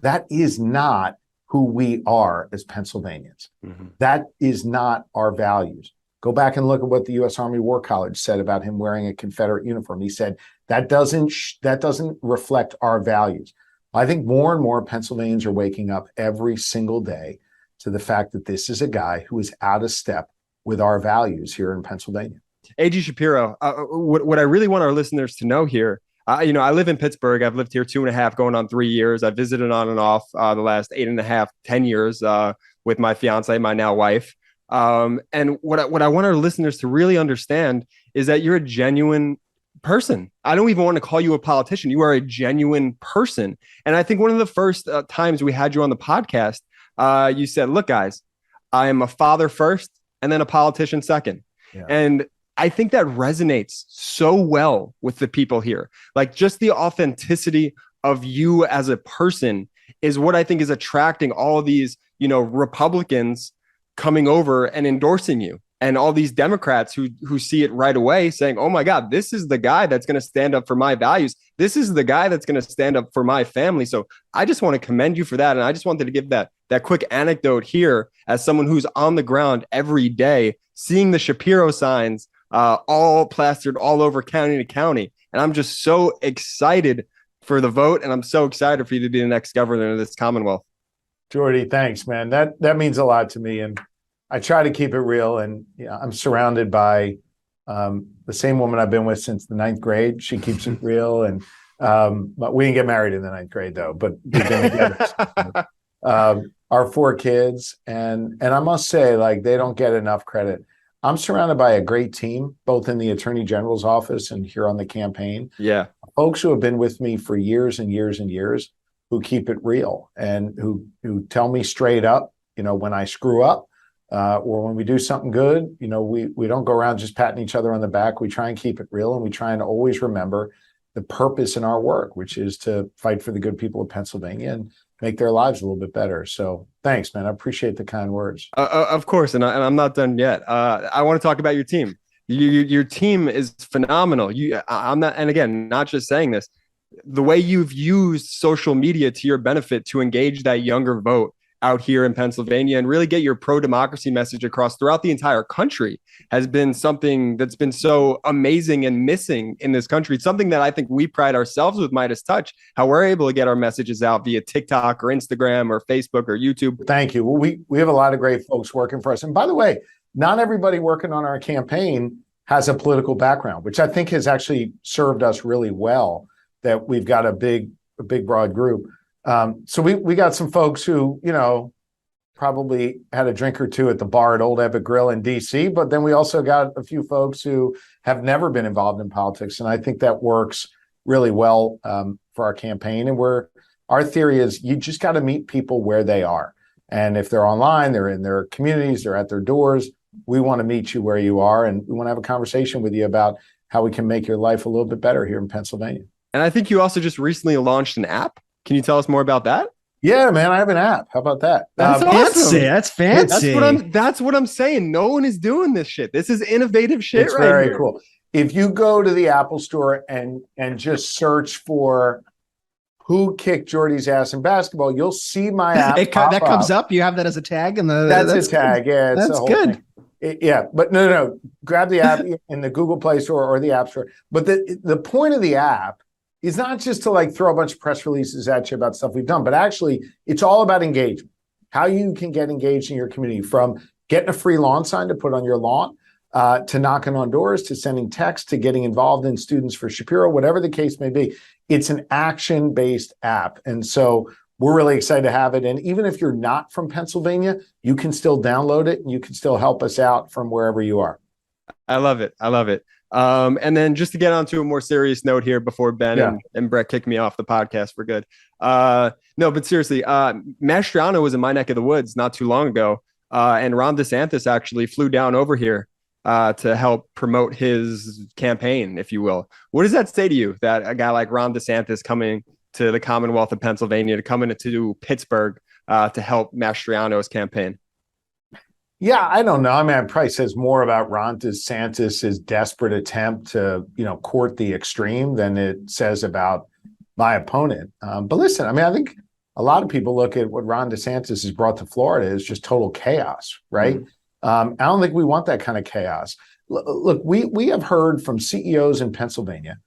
That is not who we are as Pennsylvanians. Mm-hmm. That is not our values. Go back and look at what the U.S. Army War College said about him wearing a Confederate uniform. He said that doesn't reflect our values. I think more and more Pennsylvanians are waking up every single day to the fact that this is a guy who is out of step with our values here in Pennsylvania. AG Shapiro, what I really want our listeners to know here, I live in Pittsburgh. I've lived here 2.5, going on 3 years. I visited on and off the last 8.5, 10 years with my fiance, my now wife. And what I want our listeners to really understand is that you're a genuine person. I don't even want to call you a politician. You are a genuine person. And I think one of the first times we had you on the podcast, you said, look, guys, I am a father first and then a politician second. Yeah. And I think that resonates so well with the people here. Like, just the authenticity of you as a person is what I think is attracting all of these, Republicans coming over and endorsing you, and all these Democrats who see it right away saying, oh my God, this is the guy that's going to stand up for my values. This is the guy that's going to stand up for my family. So I just want to commend you for that. And I just wanted to give that quick anecdote here as someone who's on the ground every day, seeing the Shapiro signs all plastered all over county to county. And I'm just so excited for the vote. And I'm so excited for you to be the next governor of this Commonwealth. Jordy, thanks, man. That means a lot to me. And I try to keep it real. And I'm surrounded by the same woman I've been with since the 9th grade. She keeps it real. And but we didn't get married in the 9th grade, though. But we've been together. Our 4 kids. And I must say, like, they don't get enough credit. I'm surrounded by a great team, both in the Attorney General's office and here on the campaign. Yeah. Folks who have been with me for years and years and years, who keep it real and who tell me straight up, when I screw up or when we do something good, we don't go around just patting each other on the back. We try and keep it real, and we try and always remember the purpose in our work, which is to fight for the good people of Pennsylvania and make their lives a little bit better. So thanks, man. I appreciate the kind words. Of course. And I'm not done yet. I want to talk about your team. Your team is phenomenal. I'm not, and again, not just saying this, the way you've used social media to your benefit to engage that younger vote out here in Pennsylvania and really get your pro-democracy message across throughout the entire country has been something that's been so amazing and missing in this country. It's something that I think we pride ourselves with Midas Touch, how we're able to get our messages out via TikTok or Instagram or Facebook or YouTube. Thank you. Well, we have a lot of great folks working for us. And by the way, not everybody working on our campaign has a political background, which I think has actually served us really well, that we've got a big, broad group. So we got some folks who, probably had a drink or two at the bar at Old Ebbitt Grill in DC, but then we also got a few folks who have never been involved in politics. And I think that works really well for our campaign. And our theory is you just got to meet people where they are. And if they're online, they're in their communities, they're at their doors, we want to meet you where you are. And we want to have a conversation with you about how we can make your life a little bit better here in Pennsylvania. And I think you also just recently launched an app. Can you tell us more about that? Yeah, man, I have an app. How about that? That's awesome. That's fancy. That's what I'm saying. No one is doing this shit. This is innovative shit. It's very cool. If you go to the Apple Store and just search for who kicked Jordy's ass in basketball, you'll see my app. That comes up. You have that as a tag, and that's a tag. Yeah, that's good. But no. Grab the app in the Google Play Store or the App Store. But the point of the app is not just to like throw a bunch of press releases at you about stuff we've done, but actually it's all about engagement. How you can get engaged in your community, from getting a free lawn sign to put on your lawn, to knocking on doors, to sending texts, to getting involved in Students for Shapiro, whatever the case may be. It's an action-based app. And so we're really excited to have it. And even if you're not from Pennsylvania, you can still download it and you can still help us out from wherever you are. I love it. And then just to get onto a more serious note here before Ben and Brett kick me off the podcast for good. No, but seriously, Mastriano was in my neck of the woods not too long ago. And Ron DeSantis actually flew down over here to help promote his campaign, if you will. What does that say to you, that a guy like Ron DeSantis coming to the Commonwealth of Pennsylvania, to come into Pittsburgh to help Mastriano's campaign? Yeah, I don't know. I mean, it probably says more about Ron DeSantis' desperate attempt to, court the extreme than it says about my opponent. But listen, I mean, I think a lot of people look at what Ron DeSantis has brought to Florida as just total chaos, right? I don't think we want that kind of chaos. Look, we have heard from CEOs in Pennsylvania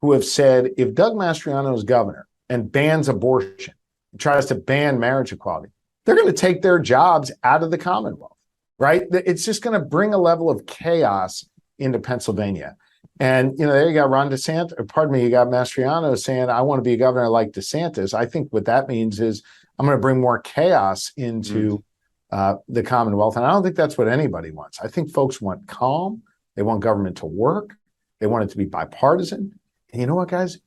who have said if Doug Mastriano is governor and bans abortion, tries to ban marriage equality, they're going to take their jobs out of the Commonwealth. Right? It's just going to bring a level of chaos into Pennsylvania. And, there you got Ron DeSantis, you got Mastriano saying, I want to be a governor like DeSantis. I think what that means is I'm going to bring more chaos into the Commonwealth. And I don't think that's what anybody wants. I think folks want calm. They want government to work. They want it to be bipartisan. And you know what, guys?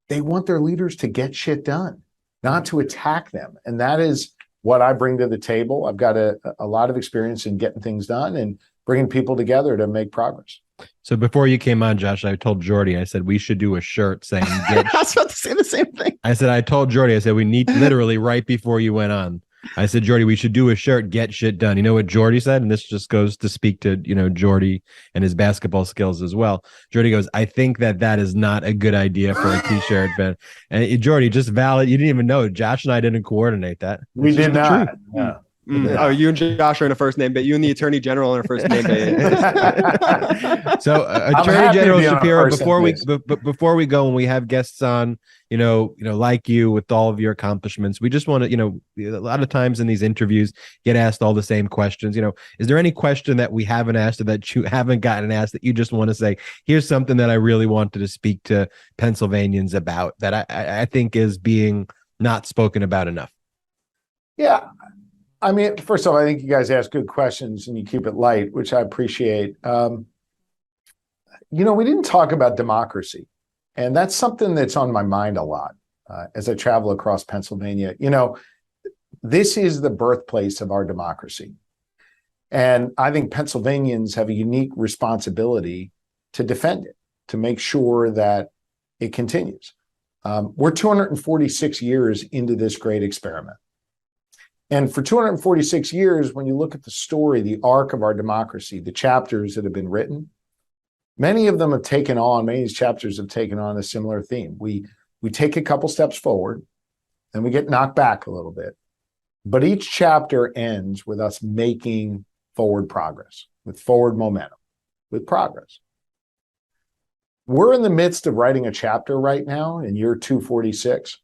They want their leaders to get shit done, not to attack them. And that is what I bring to the table. I've got a lot of experience in getting things done and bringing people together to make progress. So before you came on, Josh, I told Jordy, I said, we should do a shirt saying, I was about to say the same thing. I told Jordy, I said, we need, literally right before you went on, I said, Jordy, we should do a shirt, get shit done. You know what Jordy said? And this just goes to speak to, Jordy and his basketball skills as well. Jordy goes, I think that is not a good idea for a t-shirt, Ben. And Jordy, just valid. You didn't even know. Josh and I didn't coordinate that. We did not. Yeah. Oh, you and Josh are in a first name, but you and the Attorney General are in a first name. So, Attorney General Shapiro, before we go and we have guests on, like you with all of your accomplishments, we just want to, a lot of times in these interviews get asked all the same questions. Is there any question that we haven't asked or that you haven't gotten asked that you just want to say, here's something that I really wanted to speak to Pennsylvanians about that I think is being not spoken about enough? Yeah. I mean, first of all, I think you guys ask good questions and you keep it light, which I appreciate. We didn't talk about democracy, and that's something that's on my mind a lot as I travel across Pennsylvania. This is the birthplace of our democracy. And I think Pennsylvanians have a unique responsibility to defend it, to make sure that it continues. We're 246 years into this great experiment. And for 246 years, when you look at the story, the arc of our democracy, the chapters that have been written, many of these chapters have taken on a similar theme. We we take a couple steps forward, then we get knocked back a little bit. But each chapter ends with us making forward progress, with forward momentum, with progress. We're in the midst of writing a chapter right now in year 246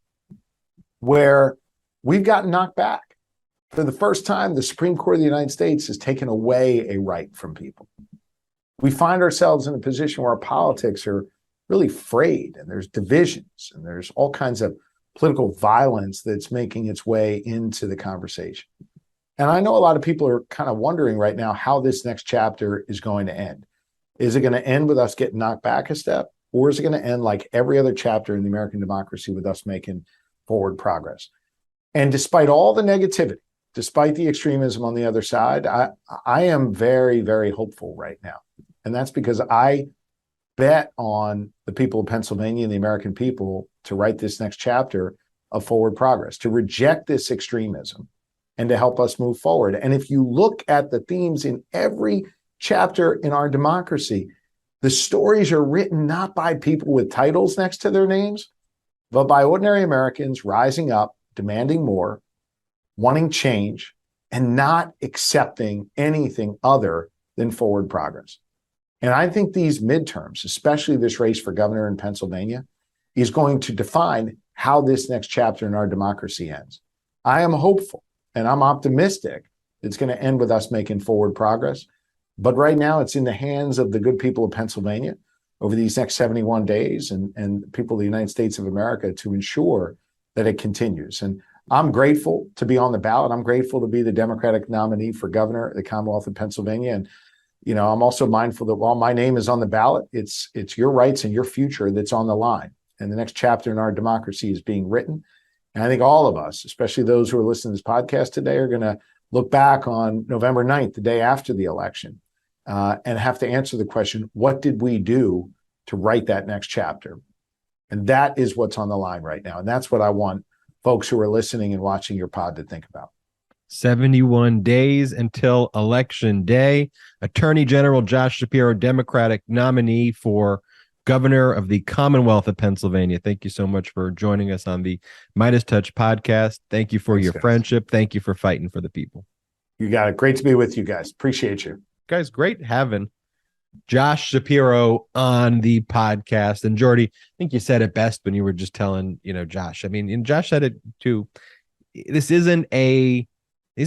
where we've gotten knocked back. For the first time, the Supreme Court of the United States has taken away a right from people. We find ourselves in a position where our politics are really frayed, and there's divisions, and there's all kinds of political violence that's making its way into the conversation. And I know a lot of people are kind of wondering right now how this next chapter is going to end. Is it going to end with us getting knocked back a step, or is it going to end like every other chapter in the American democracy with us making forward progress? And despite all the negativity, despite the extremism on the other side, I am very, very hopeful right now. And that's because I bet on the people of Pennsylvania and the American people to write this next chapter of forward progress, to reject this extremism and to help us move forward. And if you look at the themes in every chapter in our democracy, the stories are written not by people with titles next to their names, but by ordinary Americans rising up, demanding more, wanting change, and not accepting anything other than forward progress. And I think these midterms, especially this race for governor in Pennsylvania, is going to define how this next chapter in our democracy ends. I am hopeful and I'm optimistic it's going to end with us making forward progress. But right now it's in the hands of the good people of Pennsylvania over these next 71 days and people of the United States of America to ensure that it continues. And I'm grateful to be on the ballot. I'm grateful to be the Democratic nominee for governor of the Commonwealth of Pennsylvania. And, you know, I'm also mindful that while my name is on the ballot, it's your rights and your future that's on the line. And the next chapter in our democracy is being written. And I think all of us, especially those who are listening to this podcast today, are going to look back on November 9th, the day after the election, and have to answer the question, what did we do to write that next chapter? And that is what's on the line right now. And that's what I want folks who are listening and watching your pod to think about. 71 days until Election Day. Attorney General Josh Shapiro, Democratic nominee for governor of the Commonwealth of Pennsylvania. Thank you so much for joining us on the Midas Touch podcast. Thank you for your friendship. Thank you for fighting for the people. You got it. Great to be with you guys. Appreciate you. Guys, great having Josh Shapiro on the podcast. And Jordy, I think you said it best when you were just telling, Josh. I mean, and Josh said it too. These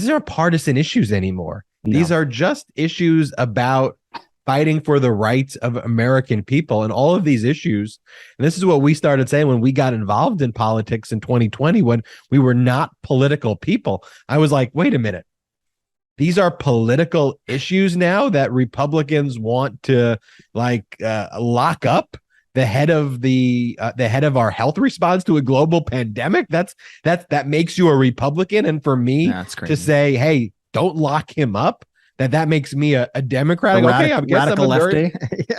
aren't partisan issues anymore. No. These are just issues about fighting for the rights of American people. And all of these issues, and this is what we started saying when we got involved in politics in 2020, when we were not political people. I was like, wait a minute. These are political issues now that Republicans want to lock up the head of our health response to a global pandemic. That makes you a Republican. And for me to say, hey, don't lock him up, that makes me a Democrat. Okay, I guess radical I'm a lefty.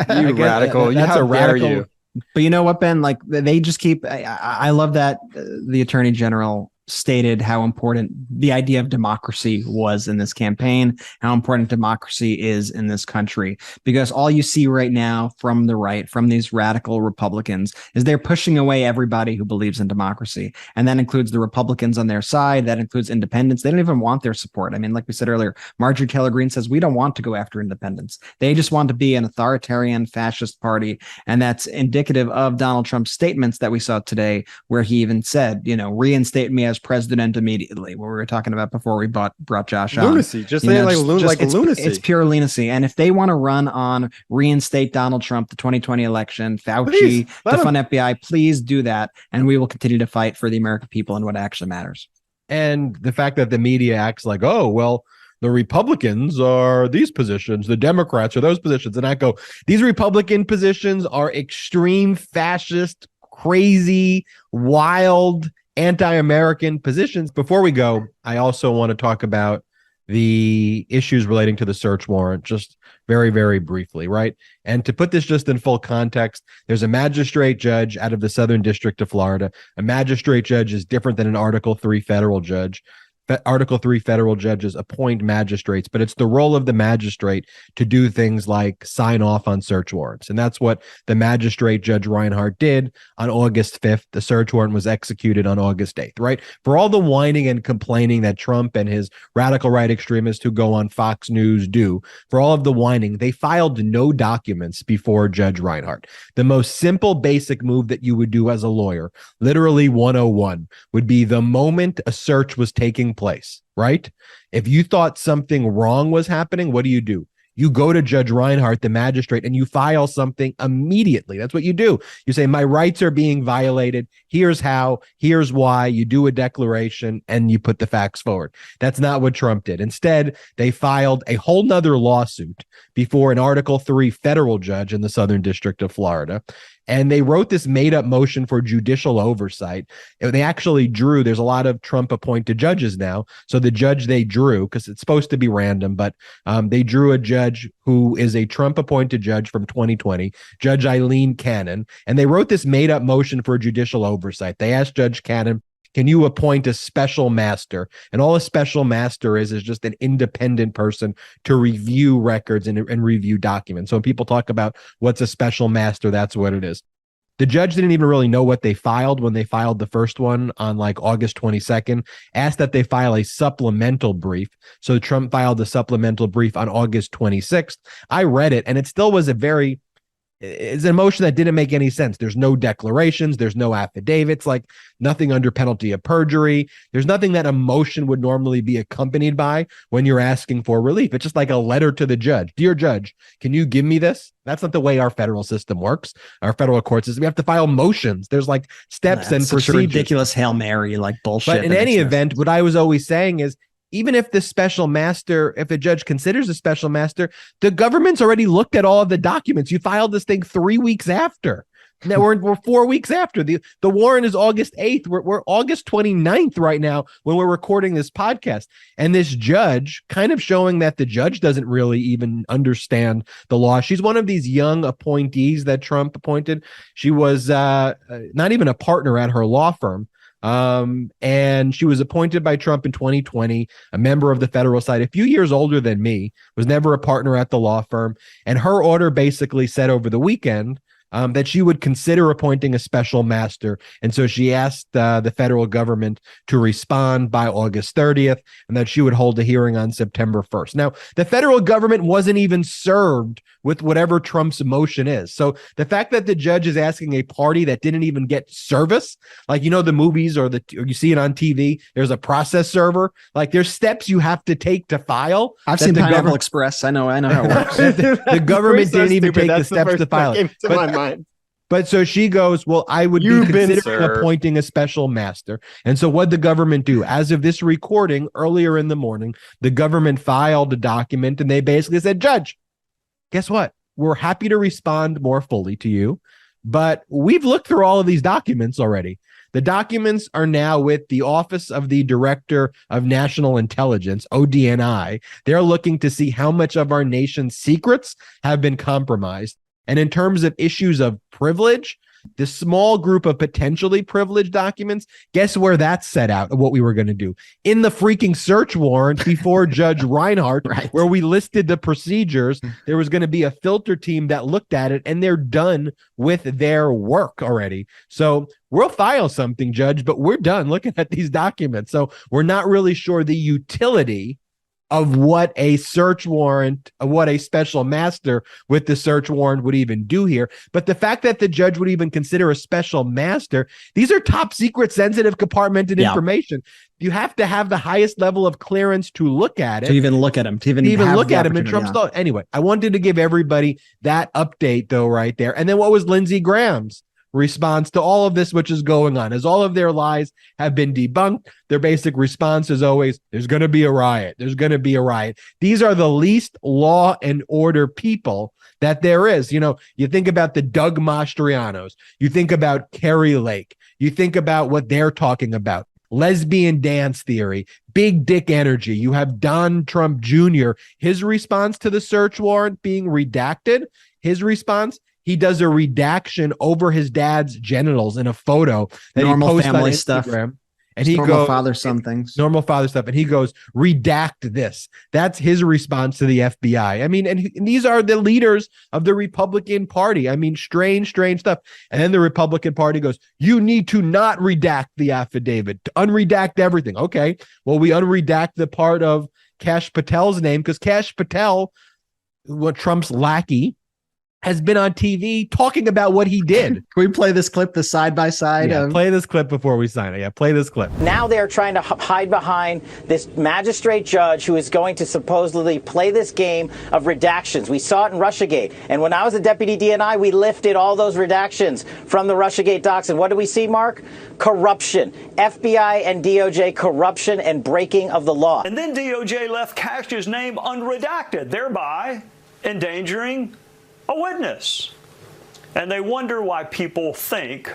You radical. That's a radical. You. But you know what, Ben? Like they just keep. I love that the Attorney General stated how important the idea of democracy was in this campaign, how important democracy is in this country, because all you see right now from the right, from these radical Republicans, is they're pushing away everybody who believes in democracy. And that includes the Republicans on their side. That includes independents. They don't even want their support. I mean, like we said earlier, Marjorie Taylor Greene says, we don't want to go after independents. They just want to be an authoritarian fascist party. And that's indicative of Donald Trump's statements that we saw today, where he even said, reinstate me as president immediately, what we were talking about before we brought Josh on. Lunacy, lunacy. It's pure lunacy. And if they want to run on reinstate Donald Trump, the 2020 election, Fauci, defund FBI, please do that. And we will continue to fight for the American people and what actually matters. And the fact that the media acts like, oh, well, the Republicans are these positions, the Democrats are those positions. And I go, these Republican positions are extreme fascist, crazy, wild, anti-American positions. Before we go, I also want to talk about the issues relating to the search warrant just very, very briefly, right? And to put this just in full context, there's a magistrate judge out of the Southern District of Florida. A magistrate judge is different than an Article III federal judge. Article 3 federal judges appoint magistrates, but it's the role of the magistrate to do things like sign off on search warrants. And that's what the magistrate, Judge Reinhardt, did on August 5th. The search warrant was executed on August 8th, right? For all the whining and complaining that Trump and his radical right extremists who go on Fox News do, for all of the whining, they filed no documents before Judge Reinhardt. The most simple, basic move that you would do as a lawyer, literally 101, would be the moment a search was taking place, right? If you thought something wrong was happening, what do? You go to Judge Reinhardt, the magistrate, and you file something immediately. That's what you do. You say, my rights are being violated. Here's how, here's why. You do a declaration and you put the facts forward. That's not what Trump did. Instead, they filed a whole nother lawsuit before an Article 3 federal judge in the Southern District of Florida. And they wrote this made-up motion for judicial oversight. They actually drew, there's a lot of Trump-appointed judges now. So the judge they drew, because it's supposed to be random, but they drew a judge who is a Trump-appointed judge from 2020, Judge Eileen Cannon. And they wrote this made-up motion for judicial oversight. They asked Judge Cannon, can you appoint a special master? And all a special master is just an independent person to review records and review documents. So when people talk about what's a special master, that's what it is. The judge didn't even really know what they filed when they filed the first one on like August 22nd, asked that they file a supplemental brief. So Trump filed a supplemental brief on August 26th. I read it, and it still was it's a motion that didn't make any sense. There's no declarations. There's no affidavits, like nothing under penalty of perjury. There's nothing that a motion would normally be accompanied by when you're asking for relief. It's just like a letter to the judge. Dear judge, can you give me this? That's not the way our federal system works. Our federal court system, we have to file motions. There's like steps and procedures. Such a ridiculous Hail Mary, like bullshit. But in any event, what I was always saying is, even if the special master, if a judge considers a special master, the government's already looked at all of the documents. You filed this thing 3 weeks after. Now we're 4 weeks after. The warrant is August 8th. We're August 29th right now when we're recording this podcast. And this judge, kind of showing that the judge doesn't really even understand the law. She's one of these young appointees that Trump appointed. She was not even a partner at her law firm. And she was appointed by Trump in 2020, a member of the federal side, a few years older than me, was never a partner at the law firm. And her order basically said over the weekend that she would consider appointing a special master. And so she asked the federal government to respond by August 30th and that she would hold a hearing on September 1st. Now, the federal government wasn't even served with whatever Trump's motion is. So the fact that the judge is asking a party that didn't even get service, like, you know, the movies or you see it on TV, there's a process server, like there's steps you have to take to file. I've seen Pineapple Express. I know how it works. the government didn't even take the steps to file it. But so she goes, well, I would be considering appointing a special master. And so what the government do? As of this recording, earlier in the morning, the government filed a document and they basically said, Judge, guess what? We're happy to respond more fully to you, but we've looked through all of these documents already. The documents are now with the Office of the Director of National Intelligence, ODNI. They're looking to see how much of our nation's secrets have been compromised. And in terms of issues of privilege, the small group of potentially privileged documents, guess where that's set out of what we were going to do? In the freaking search warrant before Judge Reinhardt, right, where we listed the procedures. There was going to be a filter team that looked at it, and they're done with their work already. So we'll file something, Judge, but we're done looking at these documents. So we're not really sure the utility of what a search warrant, what a special master with the search warrant would even do here. But the fact that the judge would even consider a special master, these are top secret, sensitive, compartmented information. You have to have the highest level of clearance to look at it. To even look at him. To even look at him. And Trump's thought. Anyway, I wanted to give everybody that update, though, right there. And then what was Lindsey Graham's response to all of this, which is going on, as all of their lies have been debunked? Their basic response is always, there's going to be a riot. There's going to be a riot. These are the least law and order people that there is. You know, you think about the Doug Mastrianos, you think about Kerry Lake, you think about what they're talking about. Lesbian dance theory, big dick energy. You have Don Trump Jr., his response to the search warrant being redacted, his response, he does a redaction over his dad's genitals in a photo that normal he posts family on Instagram. stuff. And he normal goes, father-son things. Normal father stuff. And he goes, redact this. That's his response to the FBI. I mean, and these are the leaders of the Republican Party. I mean, strange stuff. And then the Republican Party goes, you need to not redact the affidavit, to unredact everything. Okay, well, we unredact the part of Kash Patel's name because Kash Patel, Trump's lackey, has been on TV talking about what he did. Can we play this clip, the side by side? Play this clip before we sign it. Yeah, play this clip. Now they're trying to hide behind this magistrate judge who is going to supposedly play this game of redactions. We saw it in Russiagate. And when I was a deputy DNI, we lifted all those redactions from the Russiagate docs. And what do we see, Mark? Corruption. FBI and DOJ corruption and breaking of the law. And then DOJ left Kash's name unredacted, thereby endangering a witness. And they wonder why people think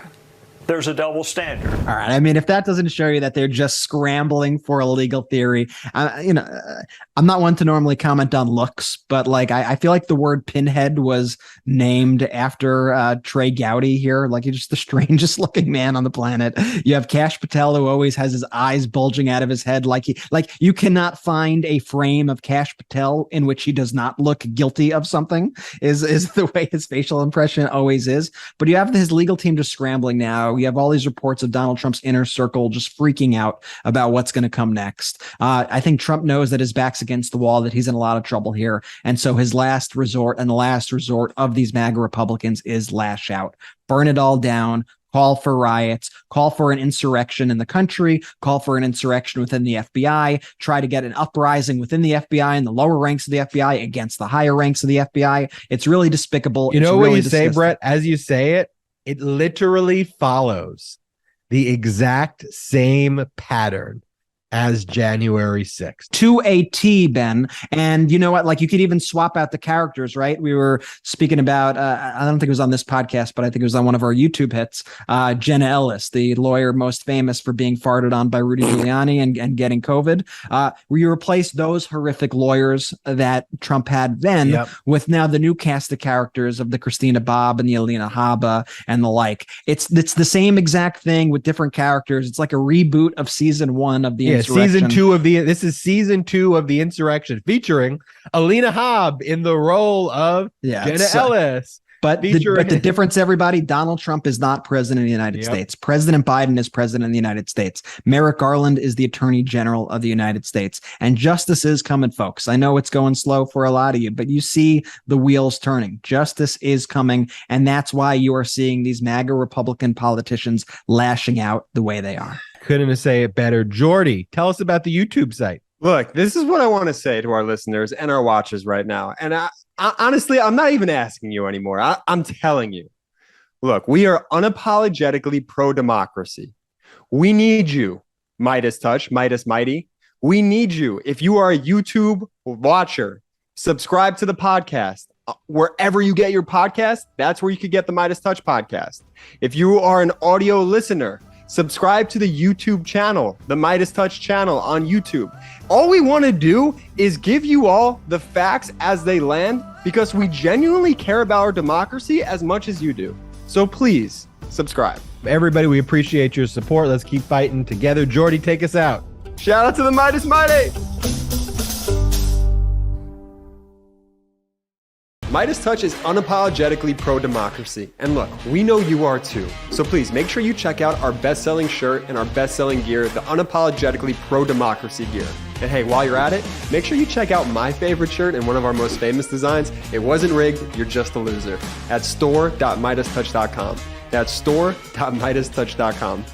there's a double standard. All right. I mean, if that doesn't show you that they're just scrambling for a legal theory, I'm not one to normally comment on looks, but like I feel like the word pinhead was named after Trey Gowdy here. Like he's just the strangest looking man on the planet. You have Kash Patel, who always has his eyes bulging out of his head. Like you cannot find a frame of Kash Patel in which he does not look guilty of something is the way his facial impression always is. But you have his legal team just scrambling now. You have all these reports of Donald Trump's inner circle just freaking out about what's going to come next. I think Trump knows that his back's against the wall, that he's in a lot of trouble here. And so his last resort and the last resort of these MAGA Republicans is lash out, burn it all down, call for riots, call for an insurrection in the country, call for an insurrection within the FBI, try to get an uprising within the FBI and the lower ranks of the FBI against the higher ranks of the FBI. It's really despicable. You know what you say, Brett, as you say it, it literally follows the exact same pattern as January 6th. To a T, Ben. And you know what? Like you could even swap out the characters, right? We were speaking about, I don't think it was on this podcast, but I think it was on one of our YouTube hits, Jenna Ellis, the lawyer most famous for being farted on by Rudy Giuliani and getting COVID. We replaced those horrific lawyers that Trump had then with now the new cast of characters of the Christina Bobb and the Alina Habba and the like. It's the same exact thing with different characters. It's like a reboot of season 1 of the season 2 of this is season 2 of the insurrection, featuring Alina Habba in the role of Jenna Ellis. But the difference, everybody, Donald Trump is not president of the United States. President Biden is president of the United States. Merrick Garland is the attorney general of the United States. And justice is coming, folks. I know it's going slow for a lot of you, but you see the wheels turning. Justice is coming. And that's why you are seeing these MAGA Republican politicians lashing out the way they are. Couldn't say it better. Jordy, tell us about the YouTube site. Look, this is what I want to say to our listeners and our watchers right now. And I honestly, I'm not even asking you anymore. I'm telling you. Look, we are unapologetically pro-democracy. We need you, Midas Touch, Midas Mighty. We need you. If you are a YouTube watcher, subscribe to the podcast. Wherever you get your podcast, that's where you could get the Midas Touch podcast. If you are an audio listener, subscribe to the YouTube channel, the Midas Touch channel on YouTube. All we want to do is give you all the facts as they land because we genuinely care about our democracy as much as you do. So please subscribe. Everybody, we appreciate your support. Let's keep fighting together. Jordy, take us out. Shout out to the Midas Mighty. Midas Touch is unapologetically pro-democracy. And look, we know you are too. So please make sure you check out our best-selling shirt and our best-selling gear, the unapologetically pro-democracy gear. And hey, while you're at it, make sure you check out my favorite shirt and one of our most famous designs. It wasn't rigged, you're just a loser. At store.midastouch.com. That's store.midastouch.com.